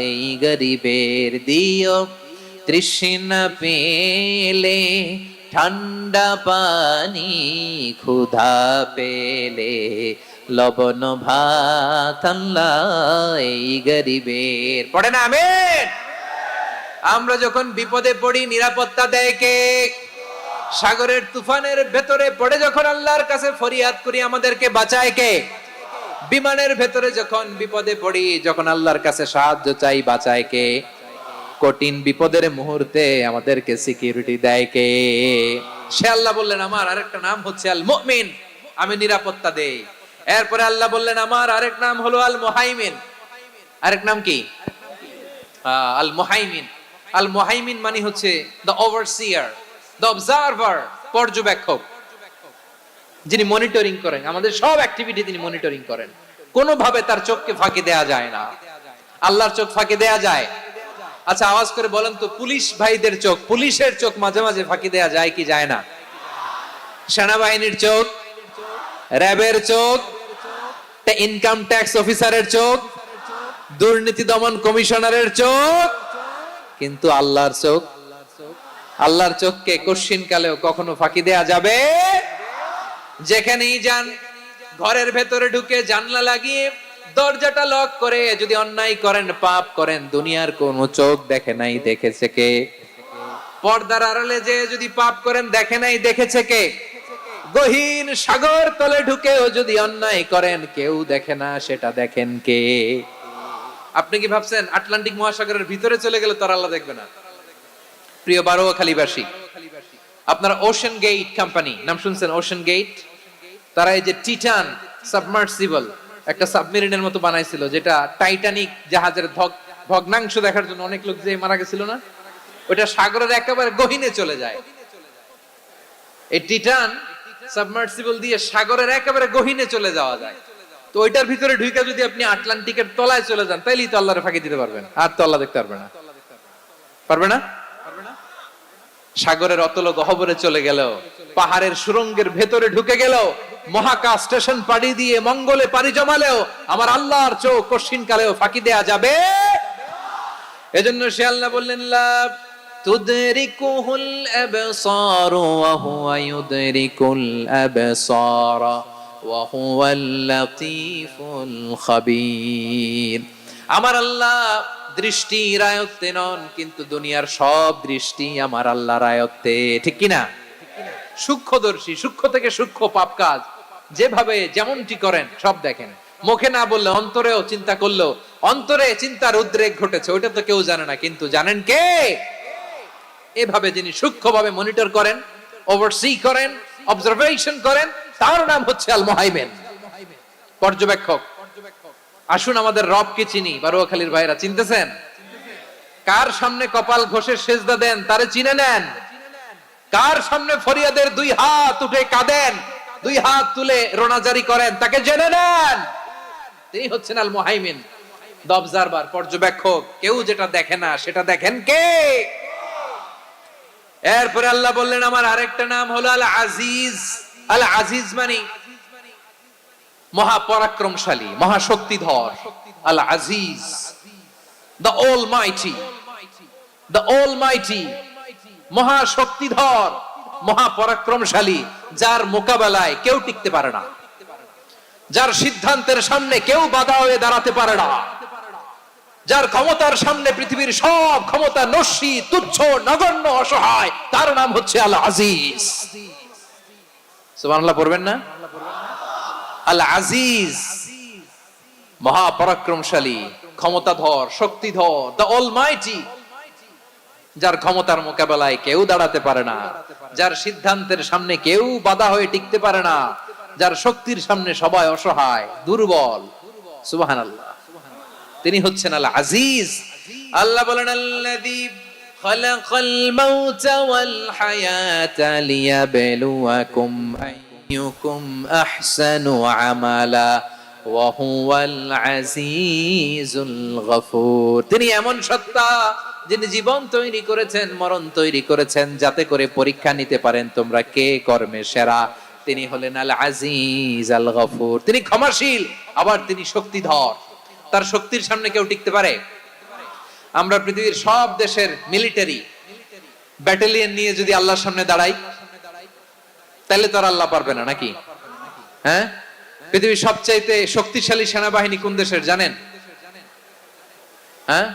এই গরিবের। দিও তৃষ্ণা পেলে ঠান্ডা পানি, ক্ষুধা পেলে লবণ ভাত, আল্লাহ এই গরিবের। পড়ে না আমিন? আমরা যখন বিপদে পড়ি নিরাপত্তা দেয় কে? সাগরের তুফানের ভেতরে পড়ে যখন আল্লাহর কাছে ফরিয়াদ করি আমাদেরকে বাঁচায় কে? বিমানের ভেতরে যখন বিপদে পড়ি, যখন আল্লাহর কাছে সাহায্য চাই, বাঁচায় কে? কঠিন বিপদের মুহূর্তে আমাদেরকে সিকিউরিটি দেয় কে? সে আল্লাহ বললেন আমার আরেকটা নাম হচ্ছে আল মুমিন, আমি নিরাপত্তা দেই। এরপরে আল্লাহ বললেন আমার আরেক নাম হলো আল মুহাইমিন। আরেক নাম কি? আল মুহাইমিন। আল মুহাইমিন মানে হচ্ছে দ্য ওভারসিয়ার, দ্য অবজারভার, পর্যবেক্ষক, যিনি মনিটরিং করেন আমাদের সব অ্যাক্টিভিটি, তিনি মনিটরিং করেন। কোনোভাবে তার চোখকে ফাঁকি দেয়া যায় না। আল্লাহর চোখ ফাঁকি দেয়া যায়? আচ্ছা আওয়াজ করে বলেন তো, পুলিশ ভাইদের চোখ, পুলিশের চোখ মাঝে মাঝে ফাঁকি দেয়া যায় কি যায় না? সেনাবাহিনীর চোখ, র্যাবের চোখ, ইনকাম ট্যাক্স অফিসারের চোখ, দুর্নীতি দমন কমিশনারের চোখ, কিন্তু আল্লাহর চোখ? আল্লাহর চোখকে কশিন কালেও কখনো ফাঁকি দেয়া যাবে? যেখানেই যান, ঘরের ভেতরে ঢুকে জানলা লাগিয়ে দরজাটা লক করে যদি অন্যায় করেন, পাপ করেন, দুনিয়ার কোন চোখ দেখে নাই, দেখেছে কে? পর্দার আড়ালে যে যদি পাপ করেন, দেখে নাই, দেখেছে কে? গহীন সাগর তলে ঢুকেও যদি অন্যায় করেন, কেউ দেখে না, সেটা দেখেন কে? আপনি কি ভাবছেন আটলান্টিক মহাসাগরের ভিতরে চলে গেলে তার আল্লাহ দেখবে না? প্রিয় বারোয়াখালীবাসী, আপনারা ওশান গেট কোম্পানি নাম শুনছেন? ওশান গেট, তারা এই যে টিটান সাবমার্সিবল একটা সাবমেরিনের মতো বানাইছিল, যেটা টাইটানিক জাহাজের ভগ্নাংশ দেখার জন্য অনেক লোক যে মারা গেছিল না, ওটা সাগরের একেবারে গহীনে চলে যায়। এই টিটান সাবমার্সিবল দিয়ে সাগরের একেবারে গহীনে চলে যাওয়া যায়। তো ওইটার ভিতরে ঢুকে যদি আপনি আটলান্টিকের তলায় চলে যান, তাইলেই তো আল্লাহরে ফাঁকি দিতে পারবেন, আর তো আল্লাহ দেখতে পারবে না। পারবে না? সাগরের অতল গহ্বরে চলে গেল, পাহাড়ের সুরঙ্গের ভেতরে ঢুকে গেল, মহাকাশ স্টেশন পাড়ি দিয়ে মঙ্গলে পাড়ি জমালেও আমার আল্লাহর চোখ কঠিন কালেও ফাঁকি দেয়া যাবে। এজন্য সে আল্লাহ বললেন, লা তুদরিকুহুল আবসার ওয়া হুয়া ইউদরিকুল আবসার ওয়া হুয়াল লাতীফুল খাবীর। আমার আল্লাহ দৃষ্টির আয়ত্তে নন, কিন্তু দুনিয়ার সব দৃষ্টি আমার আল্লাহর আয়ত্তে, ঠিক কি না? সূক্ষ্মদর্শী, সূক্ষ্ম থেকে সূক্ষ্ম পাপ কাজ যেভাবে যেমনটি করেন সব দেখেন। মুখে না বললে অন্তরেও চিন্তা করলেও অন্তরে চিন্তার উদ্রেক ঘটেছে, ওইটা তো কেউ জানে না, কিন্তু জানেন কে? এভাবে যিনি সূক্ষ্মভাবে মনিটর করেন, ওভারসি করেন, অবজারভেশন করেন, তার নাম হচ্ছে আল মুহাইমিন, পর্যবেক্ষক। আসুন আমাদের রবকে চিনি। বারুয়াখালীর ভাইরা চিনতেছেন? কার সামনে কপাল ঘষে সেজদা দেন তারে চিনে নেন। কার সামনে ফরিয়াদের দুই হাত উঠে কাঁদেন, দুই হাত তুলে রোনাজারি করেন, তাকে জেনে নেন। তিনি হচ্ছেন আল মুহাইমিন, দ্য অবজারভার, পর্যবেক্ষক। কেউ যেটা দেখে না সেটা দেখেন কে? এরপরে আল্লাহ বললেন আমার আরেকটা নাম হলো আল আজিজ। আল আজিজ মানে মহাপরাক্রমশালী, মহাশক্তিধর। আল আজিজ, দ্য অলমাইটি, দ্য অলমাইটি, মহাশক্তিধর, মহাপরাক্রমশালী, যার মোকাবেলায় কেউ টিকতে পারে না, যার সিদ্ধান্তের সামনে কেউ বাধা হয়ে দাঁড়াতে পারে না, যার ক্ষমতার সামনে পৃথিবীর সব ক্ষমতা নস্যি, তুচ্ছ, নগণ্য, অসহায়, তার নাম হচ্ছে আল আজিজ। সুবহানাল্লাহ পড়বেন না? আল আজিজ, মহাপরাক্রমশালী, ক্ষমতাধর, শক্তিধর, দ্য অলমাইটি, যার ক্ষমতার মোকাবেলায় কেউ দাঁড়াতে পারে না, যার সিদ্ধান্তের সামনে কেউ বাধা হয়ে টিকতে পারে না, যার শক্তির সামনে সবাই অসহায়, দুর্বল। সুবহানাল্লাহ, তিনি হচ্ছেন আল আজিজ। আল্লাহ বলেন আল্লাযী খালাকাল মাউতা ওয়াল হায়াতা লিয়াবলুয়াকুম আইয়ুকুম আহসানু আমালা ওয়া হুয়াল আজিজুল গফুর। তিনি এমন সত্তা যিনি জীবন তৈরি করেছেন, মরণ তৈরি করেছেন, যাতে করে পরীক্ষা নিতে পারেন তোমরা কে কর্মে সেরা। তিনি হলেন আল আজিজ আল গফুর। তিনি ক্ষমাশীল, আবার তিনি শক্তিধর। তার শক্তির সামনে কেউ টিকতে পারে? আমরা পৃথিবীর সব দেশের মিলিটারি ব্যাটালিয়ন নিয়ে যদি আল্লাহর সামনে দাঁড়াই, তাহলে তো আর আল্লাহ পারবে না, নাকি? হ্যাঁ, পৃথিবীর সবচাইতে শক্তিশালী সেনাবাহিনী কোন দেশের জানেন? হ্যাঁ,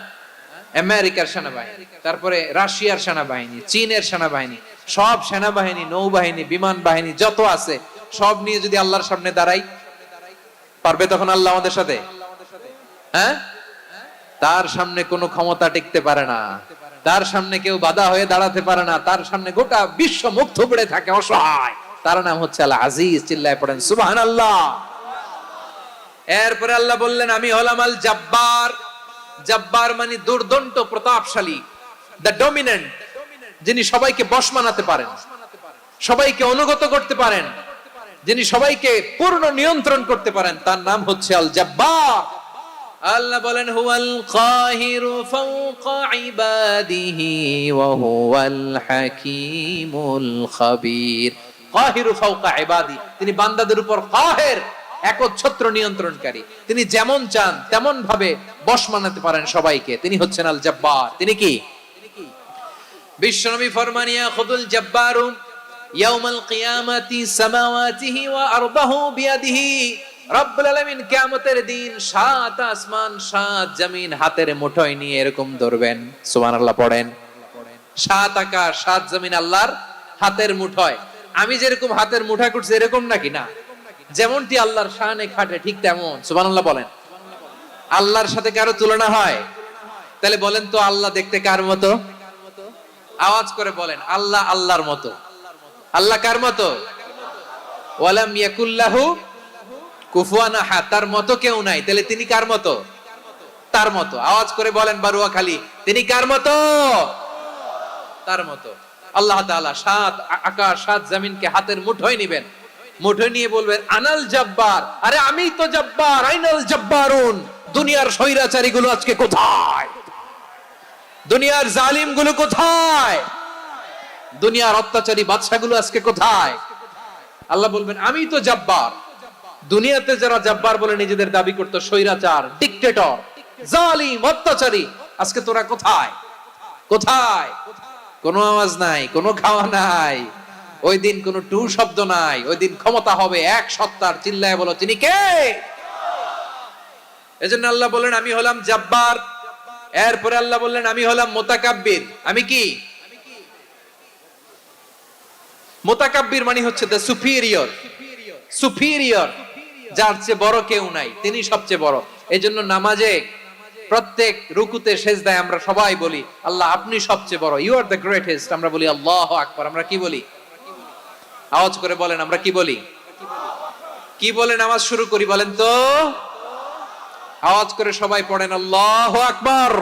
আমেরিকার সেনাবাহিনী, তারপরে রাশিয়ার সেনাবাহিনী, চীনের সেনাবাহিনী, সব সেনাবাহিনী, নৌবাহিনী, বিমান বাহিনী যত আছে সব নিয়ে যদি আল্লাহর সামনে দাঁড়াই, পারবে তখন আল্লাহ আমাদের সাথে? হ্যাঁ, তার সামনে কোনো ক্ষমতা টিকতে পারে না, তার সামনে কেউ বাধা হয়ে দাঁড়াতে পারে না, তার সামনে গোটা বিশ্ব মুখ থুবড়ে থাকে, অসহায়। তার নাম হচ্ছে আল আজিজ। চিল্লায় পড়েন সুবহানাল্লাহ। এরপরে আল্লাহ বললেন আমি হলাম আল জব্বার। জব্বার মানে দুর্দন্ত, প্রতাপশালী, দ্য ডমিনেন্ট, যিনি সবাইকে বশ মানাতে পারেন, সবাইকে অনুগত করতে পারেন, যিনি সবাইকে পূর্ণ নিয়ন্ত্রণ করতে পারেন, তার নাম হচ্ছে আল জব্বার। আল্লাহ বলেন হুয়াল কাহিরু ফাওকা ইবাদিহি ওয়া হুয়াল হাকীমুল খাবীর। কাহিরু ফাওকা ইবাদি, তিনি বান্দাদের উপর কাহের, একচ্ছত্র নিয়ন্ত্রণকারী। তিনি যেমন চান তেমন ভাবে বশ মানাতে পারেন সবাইকে। তিনি হচ্ছেন আল জব্বার। তিনি কি? বিশ্বনবী ফরমান ইয়াখুদুল জব্বারু ইয়াউমাল কিয়ামাতি সামাওয়াতিহি ওয়া আরদাহু বিয়াদিহি। রব্বুল আলামিন কিয়ামতের দিন সাত আসমান সাত জমিন হাতের মুঠোয় নিয়ে এরকম ধরবেন। সুবহানাল্লাহ পড়েন। সাত আকাশ সাত জমিন আল্লাহর হাতের মুঠোয়। আমি যেরকম হাতের মুঠা করছি এরকম নাকি? না, যেমনটি আল্লাহর শানে খাটে ঠিক তেমন। সুবহানাল্লাহ বলেন। আল্লাহর সাথে কারো তুলনা হয়? তাহলে বলেন তো আল্লাহ দেখতে কার মতো? আওয়াজ করে বলেন আল্লাহ আল্লাহর মতো। আল্লাহ কার মতো? ওয়ালাম ইয়াকুল্লাহু কুফুয়ান আহাদ, তার মতো কেউ নাই। তাহলে তিনি কার মতো? তার মতো। আওয়াজ করে বলেন বারুয়াখালী, তিনি কার মতো? তার মতো। আল্লাহ তাআলা সাত আকাশ সাত জমিনকে হাতের মুঠোয় নিবেন, মুঠো নিয়ে বলবেন আনাল জব্বার, আরে আমি তো জব্বার, আইনাল জব্বারুন। দুনিয়ার স্বৈরাচারী গুলো আজকে কোথায়? দুনিয়ার জালিম গুলো কোথায়? দুনিয়ার অত্যাচারী বাদশা গুলো আজকে কোথায়? আল্লাহ বলবেন আমি তো জব্বার। দুনিয়াতে যারা জব্বার বলে নিজেদের দাবি করতো, স্বৈরাচার, ডিক্টেটর, জালিম, অত্যাচারী, আজকে তোরা কোথায়? কোথায়? কোনো আওয়াজ নাই, কোনো খাওয়া নাই, ওই দিন কোনো টু শব্দ নাই। ওই দিন ক্ষমতা হবে এক সত্তার। চিল্লায় বলো তিনি কে? এজন্য আল্লাহ বললেন আমি হলাম জব্বার। এরপরে আল্লাহ বললেন আমি হলাম মুতাকাব্বির। আমি কি? মুতাকাব্বির মানে হচ্ছে দ্য সুপিরিয়র। সুপিরিয়র, যার চেয়ে বড় কেউ নাই, তিনি সবচেয়ে বড়। এজন্য নামাজে প্রত্যেক রুকুতে সেজদায় আমরা সবাই বলি আল্লাহ আপনি সবচেয়ে বড়, ইউ আর দ্য গ্রেটেস্ট। আমরা বলি আল্লাহু আকবার। আমরা কি বলি? আওয়াজ করে বলেন, আমরা কি বলি? কি বলে নামাজ শুরু করি বলেন তো? আওয়াজ করে সবাই পড়েন আল্লাহু আকবার।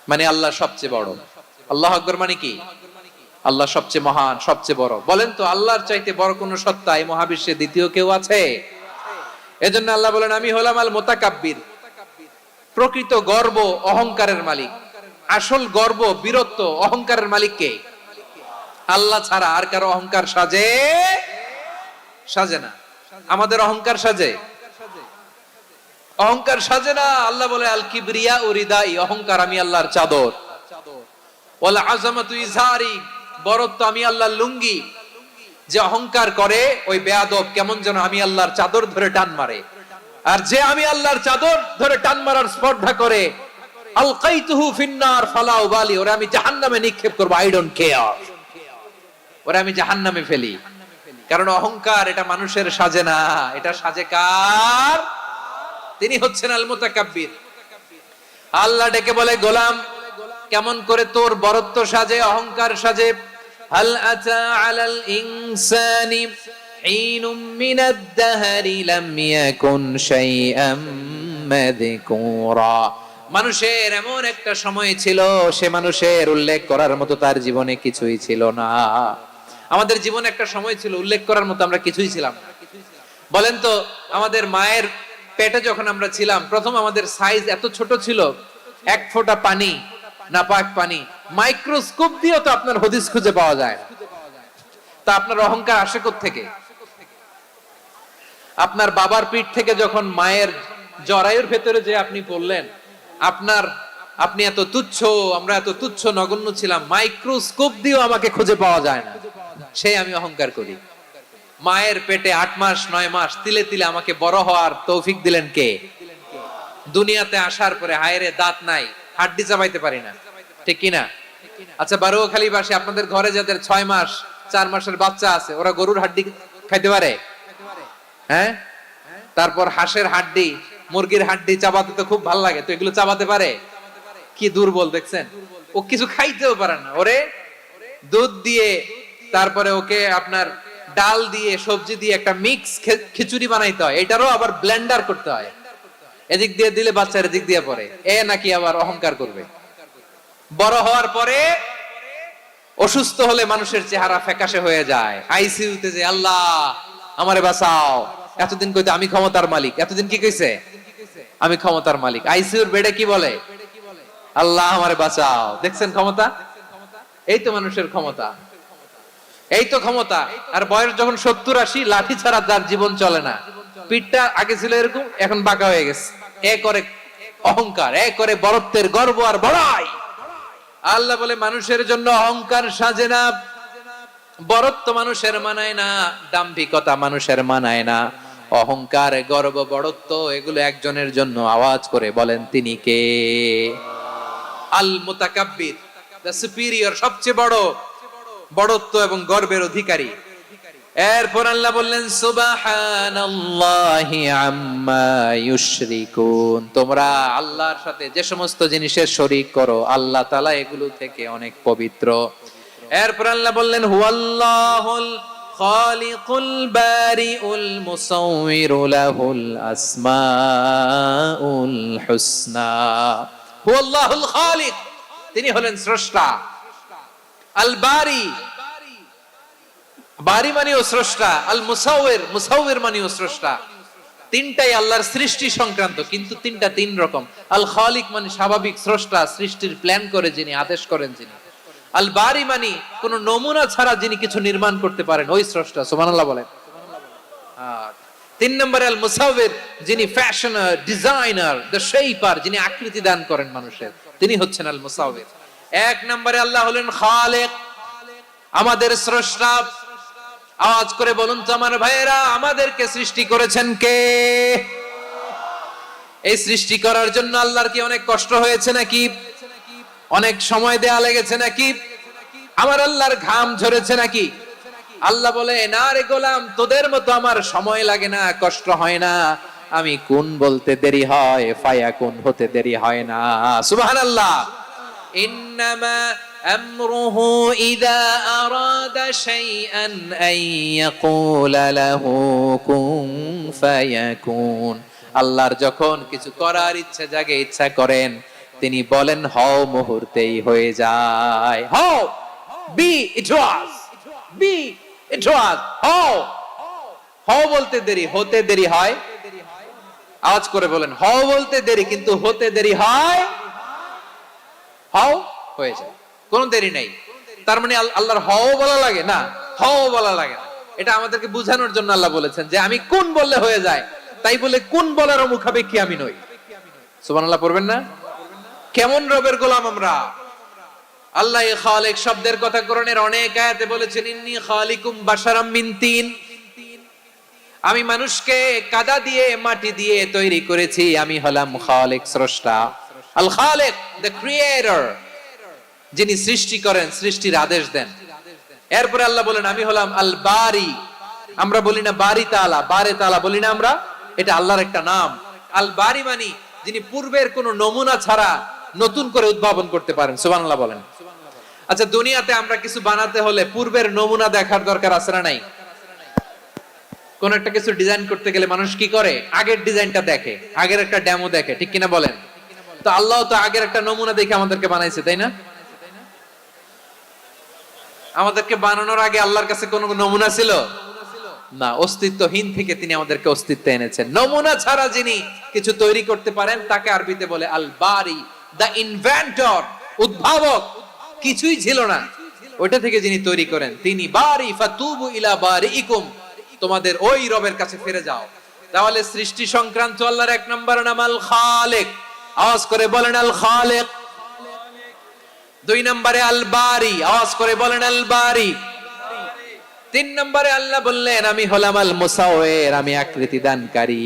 মানে আল্লাহ সবচেয়ে বড়। আল্লাহু আকবার মানে কি? আল্লাহ সবচেয়ে মহান, সবচেয়ে বড়। বলেন তো আল্লাহর চাইতে বড় কোন সত্তা এই মহাবিশ্বে দ্বিতীয় কেউ আছে? এজন্য আল্লাহ বলেন আমি হলাম আল মুতাকাব্বির। প্রকৃত গর্ব অহংকারের মালিক। আসল গর্ব, বীরত্ব, অহংকারের মালিক কে? আল্লাহ ছাড়া আর কারো অহংকার সাজে? সাজে না। আমাদের অহংকার সাজে? অহংকার সাজে না। আল্লাহ বলে আল কিবরিয়া উরিদাই, অহংকার আমি আল্লাহর চাদর। ওয়াল আযামাতু ইজারি, বরত্ব আমি আল্লাহর লুঙ্গি। যে অহংকার করে ওই বেয়াদব কেমন যেন আমি আল্লাহর চাদর ধরে টান মারে। আর যে আমি আল্লাহর চাদর ধরে টান মারার স্পর্ধা করে, আলকাইতুহু ফিন্নার ফালা উবালি, ওরে আমি জাহান্নামে নিক্ষেপ করব, আই ডোন্ট কেয়ার, ওরে আমি জাহান্নামে ফেলি। কারণ অহংকার এটা মানুষের সাজে না, এটা সাজে কার? তিনি হচ্ছেন আল মুতাকাব্বির। আল্লাহ ডেকে বলে গোলাম কেমন করে তোর বরত্ব সাজে, অহংকার সাজে? হাল আতা আলাল ইনসানি হিনুম মিনাদ দাহরি লাম ইয়াকুন শাইআম মাযকুরা। মানুষের এমন একটা সময় ছিল, সে মানুষের উল্লেখ করার মতো তার জীবনে কিছুই ছিল না। আমাদের জীবনে একটা সময় ছিল উল্লেখ করার মতো আমরা কিছুই ছিলাম না। বলেন তো আমাদের মায়ের পেটে যখন আমরা ছিলাম, প্রথম আমাদের সাইজ এত ছোট ছিল, এক ফোঁটা পানি, নাপাক পানি, মাইক্রোস্কোপ দিয়েও তো আপনার হদিস খুঁজে পাওয়া যায়। তা আপনার অহংকার আসে কোত্থেকে? আপনার বাবার পিঠ থেকে যখন মায়ের জরায়ুর ভেতরে যে আপনি পড়লেন, আপনি এত তুচ্ছ, আমরা এত তুচ্ছ নগণ্য ছিলাম, মাইক্রোস্কোপ দিয়েও আমাকে খুঁজে পাওয়া যায় না, সেই আমি অহংকার করি। মায়ের পেটে 8 মাস 9 মাস তিলে তিলে আমাকে বড় হওয়ার তৌফিক দিলেন কে? দুনিয়াতে আসার পরে হায়রে দাঁত নাই, হাড্ডি চাবাইতে পারি না, ঠিক কিনা? আচ্ছা বারোখালীবাসী, আপনাদের ঘরে যাদের 6 মাস 4 মাসের বাচ্চা আছে, ওরা গরুর হাড্ডি খাইতে পারে? হ্যাঁ। তারপর হাঁসের হাড্ডি, মুরগির হাড্ডি চাবাতে তো খুব ভালো লাগে, তো এগুলো চাবাতে পারে? কি দুর্বল দেখছেন, ও কিছু খাইতেও পারে না। ওরে দুধ দিয়ে, তারপরে ওকে আপনার ডাল দিয়ে, সবজি দিয়ে একটা মিক্স খিচুড়ি বানাইতে হয়, এটারও আবার ব্লেন্ডার করতে হয়। এদিক দিয়ে দিলে বাচ্চার এদিক দিয়ে পড়ে, এ নাকি আবার অহংকার করবে। বড় হওয়ার পরে অসুস্থ হলে মানুষের চেহারা ফ্যাকাশে হয়ে যায়, আইসিইউতে যে আল্লাহ আমারে বাঁচাও। এতদিন কইতে আমি ক্ষমতার মালিক, এতদিন কি কইছে? আমি ক্ষমতার মালিক। আইসিইউর বেডে কি বলে? আল্লাহ আমারে বাঁচাও। দেখছেন ক্ষমতা? এই তো মানুষের ক্ষমতা, এই তো ক্ষমতা। আর বয়স যখন 70-80, লাঠি ছাড়া যার জীবন চলে না। পিঠটা আগে ছিল এরকম, এখন বাঁকা হয়ে গেছে। এ করে অহংকার, এ করে বরত্বের গর্ব আর বড়াই। আল্লাহ বলে মানুষের জন্য অহংকার সাজে না, বরত্ব মানুষের মানায় না, দাম্ভিকতা মানুষের মানায় না। অহংকার, গর্ব, বড়ত্ব এগুলো একজনের জন্য। আওয়াজ করে বলেন তিনি কে? আল মুতাকাব্বির, দ্য সুপিরিয়র, সবচেয়ে বড়, বড়ত্ব এবং গর্বের অধিকারী। এরপর আল্লাহ বললেন সুবহানাল্লাহি আম্মা ইউশরিকুন। তোমরা আল্লাহর সাথে যে সমস্ত জিনিসের শরীক করো, আল্লাহ তাআলা এগুলো থেকে অনেক পবিত্র। এরপর আল্লাহ বললেন হুয়াল্লাহুল খালিকুল বারিউল মুসাউবিরু লাহুল আসমাউল হুসনা। হুয়াল্লাহুল খালিক, তিনি হলেন স্রষ্টা। আল বারি, বারি মানেও স্রষ্টা, আল মুসাউবির, মুসাউবির মানেও স্রষ্টা। তিনটাই আল্লাহর সৃষ্টি সংক্রান্ত, কিন্তু তিনটা তিন রকম। আল খালিক মানে স্বাভাবিক স্রষ্টা, সৃষ্টির প্ল্যান করে যিনি, আদেশ করেন যিনি। আল বারি মানে কোন নমুনা ছাড়া যিনি কিছু নির্মাণ করতে পারেন, ওই স্রষ্টা। সুবহানাল্লাহ বলেন। আর তিন নম্বরে আল মুসাউবির, যিনি ফ্যাশনার, ডিজাইনার, দ্য শেপার, যিনি আকৃতি দান করেন মানুষের, তিনি হচ্ছেন আল মুসাউবির। এক নম্বরে আল্লাহ হলেন খালেক, আমাদের স্রষ্টা। আওয়াজ করে বলুন তো আমার ভাইয়েরা, আমাদেরকে সৃষ্টি করেছেন কে? এই সৃষ্টি করার জন্য আল্লাহর কি অনেক কষ্ট হয়েছে নাকি? অনেক সময় দেয়া লেগেছে নাকি? আমার আল্লাহর ঘাম ঝরেছে নাকি? আল্লাহ বলে, না রে গোলাম, তোদের মতো আমার সময় লাগে না, কষ্ট হয় না। আমি কোন বলতে দেরি হয়, ফায়াকুন হতে দেরি হয় না। সুবহানাল্লাহ। ইন্নামা আমরুহু ইযা আরাদা শাইআন আন ইয়াকুলা লাহু কুন ফায়াকুন। আল্লাহর যখন কিছু করার ইচ্ছা জাগে, ইচ্ছা করেন, তিনি বলেন হও, মুহূর্তেই হয়ে যায়। হও, বি ইট ওয়াজ, বি ইট ওয়াজ। হও, হও বলতে দেরি, হতে দেরি হয়। আওয়াজ করে বলেন, হও বলতে দেরি, কিন্তু হতে দেরি হয়। হও, হয়ে যায়, কোনো দেরি নাই। তার মানে আল্লাহর হও বলা লাগে না, হও বলা লাগে না। এটা আমাদেরকে বোঝানোর জন্য আল্লাহ বলেছেন যে আমি কোন বললে হয়ে যায়, তাই বলে কোন বলার মুখাপেক্ষী আমি নই। সুবহানাল্লাহ পড়বেন না? কেমন রবের গোলাম আমরা! আল্লাহ খালিক শব্দের কথা কোরআনের অনেক আয়াতে বলেছেন, ইন্নী খালিকুম বাশারাম মিন তিন। আমি মানুষকে কাদা দিয়ে, মাটি দিয়ে তৈরি করেছি। আমি হলাম খালিক, স্রষ্টা। আল খালিক, দ্য ক্রিয়েটর, যিনি সৃষ্টি করেন, সৃষ্টির আদেশ দেন। এরপরে আল্লাহ বলেন আমি হলাম আল বারি। আমরা বলি না বারি তাআলা, বারে তাআলা বলি না আমরা, এটা আল্লাহর একটা নাম। আল বারি মানে যিনি পূর্বের কোন নমুনা ছাড়া নতুন করে উদ্ভাবন করতে পারেন। সুবহানাল্লাহ বলেন। আচ্ছা, দুনিয়াতে আমরা কিছু বানাতে হলে পূর্বের নমুনা দেখার দরকার আছে না নাই? কোন একটা কিছু ডিজাইন করতে গেলে মানুষ কি করে? আগের ডিজাইনটা দেখে, আগের একটা ডেমো দেখে, ঠিক কিনা বলেন? তো আল্লাহ তো আগের একটা নমুনা দেখে আমাদেরকে বানাইছে, তাই না? আমাদেরকে বানানোর আগে আল্লাহর কাছে কোনো নমুনা ছিল না। অস্তিত্বহীন থেকে তিনি আমাদেরকে অস্তিত্বে এনেছেন। নমুনা ছাড়া যিনি কিছু তৈরি করতে পারেন, তাকে আরবিতে বলে আল বারি, দ্য ইনভেন্টর, উদ্ভাবক। কিছুই ছিল না, ওইটা থেকে যিনি তৈরি করেন, তিনি বারি। ফাতুবু ইলা বারিইকুম, তোমাদের ওই রবের কাছে ফিরে যাও। তাহলে সৃষ্টি সংক্রান্ত আল্লাহর এক নম্বর নাম আল খালিক। আওয়াজ করে বলেন আল খালিক। দুই নম্বরে আল বারি। আওয়াজ করে বলেন আল বারি। তিন নম্বরে আল্লাহ বললেন আমি হলাম আল মুসাউবির, আমি আকৃতি দানকারী,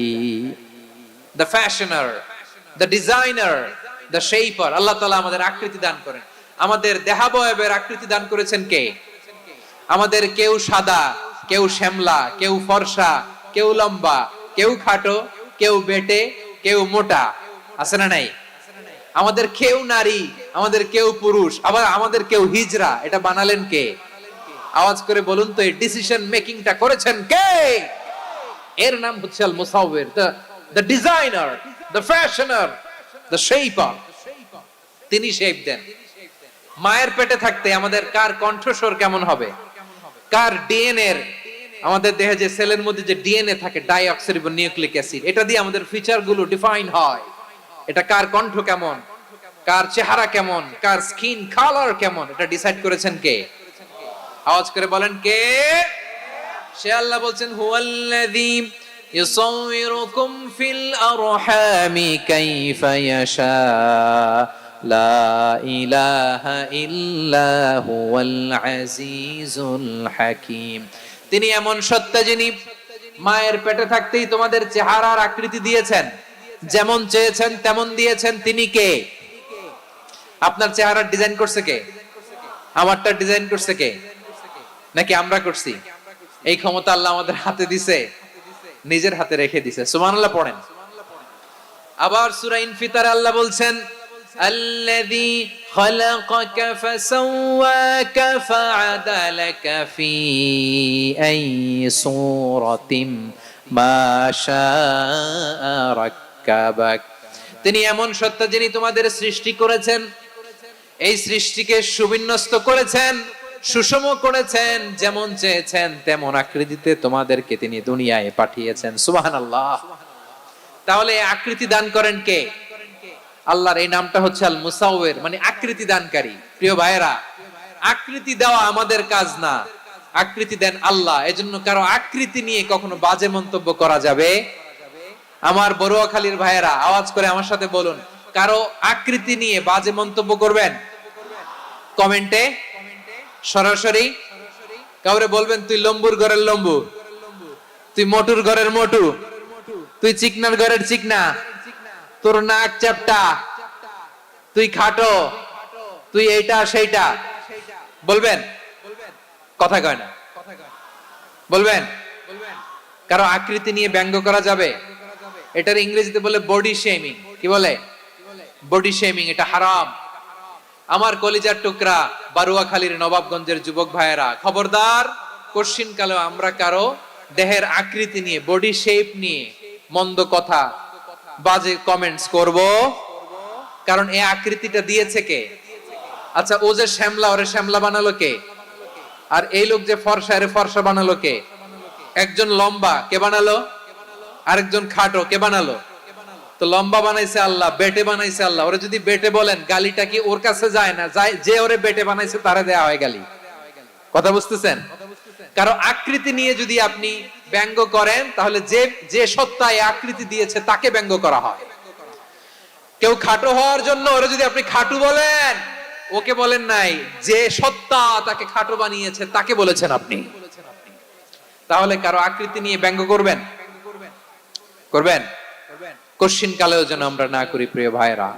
the fashioner, the designer, the shaper. আল্লাহ তাআলা আমাদের আকৃতি দান করেন। আমাদের দেহাবয়বের আকৃতি দান করেছেন কে? আমাদের কেউ সাদা, কেউ শ্যামলা, কেউ ফর্সা, কেউ লম্বা, কেউ খাটো, কেউ বেটে, কেউ মোটা, আছে না নাই? আমাদের কেউ নারী, আমাদের কেউ পুরুষ, আবার আমাদের কেউ হিজড়া। এটা বানালেন কে? আওয়াজ করে বলুন তো, এই ডিসিশন মেকিংটা করেছেন কে? এর নাম হচ্ছে আল মুসাউবির, the designer, the fashioner, the shaper. তিনি শেপ দেন। মায়ের পেটে থাকতে আমাদের কার কণ্ঠস্বর কেমন হবে, কার ডিএনএ, আমাদের দেহে যে সেলের মধ্যে যে ডিএনএ থাকে, ডাইঅক্সিরিবো নিউক্লিক অ্যাসিড, এটা দিয়ে আমাদের ফিচার গুলো ডিফাইন হয়। এটা কার কণ্ঠ কেমন, কার চেহারা কেমন, কার স্কিন কালার কেমন, এটা ডিসাইড করেছেন কে? আওয়াজ করে বলেন কে? সে আল্লাহ বলছেন হুয়াল্লাযী ইউসাউবিরুকুম ফিল আরহামি কাইফা ইয়াশা লা ইলাহা ইল্লা হুয়াল আজিজুল হাকীম। তিনি এমন সত্তা যিনি মায়ের পেটে থাকতেই তোমাদের চেহারার আকৃতি দিয়েছেন, যেমন চেয়েছেন তেমন দিয়েছেন। তিনি কে? আপনার চেহারার ডিজাইন করছে কে? আমারটা ডিজাইন করছে কে? নাকি আমরা করছি? এই ক্ষমতা আল্লাহ আমাদের হাতে দিছে, নিজের হাতে রেখে দিছে। সুবহানাল্লাহ পড়েন। আবার সূরা ইনফিতার আল্লাহ বলছেন আল্লাযী খালাকাকা ফাসাওয়াকা ফাআদালাকা ফি আইয়ি সূরাতিন মা শাআ রাক্কাবাক। তিনি এমন সত্তা যিনি তোমাদের সৃষ্টি করেছেন, এই সৃষ্টিকে সুবিন্যস্ত করেছেন, সুষম করেছেন, যেমন চেয়েছেন তেমন আকৃতিতে তোমাদেরকে তিনি দুনিয়ায় পাঠিয়েছেন। সুবহানাল্লাহ। তাহলে আকৃতি দান করেন কে? আল্লাহর এই নামটা হচ্ছে আল মুসাওয়ির, মানে আকৃতি দানকারী। প্রিয় ভাইয়েরা, আকৃতি দেওয়া আমাদের কাজ না, আকৃতি দেন আল্লাহ। এজন্য কারো আকৃতি নিয়ে কখনো বাজে মন্তব্য করা যাবে? আমার বড়ুয়াখালীর ভাইয়েরা আওয়াজ করে আমার সাথে বলুন, কারো আকৃতি নিয়ে বাজে মন্তব্য করবেন? কমেন্টে সরাসরি কাউরে বলবেন তুই লম্বুর ঘরের লম্বু, তুই মোটুর ঘরের মোটু, তুই চিকনার ঘরের চিকনা, তোর নাক চ্যাপটা, তুই খাটো, তুই এইটা সেইটা বলবেন? কথা কয় না, বলবেন? কারো আকৃতি নিয়ে ব্যঙ্গ করা যাবে? এটার ইংরেজিতে বলে বডি শেমিং। কি বলে? Body shaming. এটা হারাম। আমার কলিজার টুকরা বারুয়াখালীর নবাবগঞ্জের যুবক ভাইয়েরা, খবরদার, কোশ্চিন কালেও আমরা কারো দেহের আকৃতি নিয়ে, বডি শেপ নিয়ে মন্দ কথা, বাজে কমেন্টস করব? কারণ এই আকৃতিটা দিয়েছে কে? আচ্ছা, ও যে শ্যামলা, ওরে শ্যামলা বানালো কে? আর এই লোক যে ফর্সা, এর ফর্সা বানালো কে? একজন লম্বা, কে বানালো? আরেকজন খাটো, কে বানালো? তো লম্বা বানাইছে আল্লাহ, বেটে বানাইছে আল্লাহ। ওরে যদি বেটে বলেন, গালিটা কি ওর কাছে যায় না? যায়। যে ওরে বেটে বানাইছে তারে দেয়া হয় গালি। কথা বুঝতেছেন? কারো আকৃতি নিয়ে যদি আপনি ব্যঙ্গ করেন, তাহলে যে যে সত্তা এই আকৃতি দিয়েছে তাকে ব্যঙ্গ করা হয়। কেউ খাটো হওয়ার জন্য ওরে যদি আপনি খাটু বলেন, ওকে বলেন নাই, যে সত্তা তাকে খাটো বানিয়েছে তাকে বলেছেন আপনি। তাহলে কারো আকৃতি নিয়ে ব্যঙ্গ করবেন? করবেন? কোশ্চিন কালেও যেন আমরা না করি প্রিয় ভাইরা।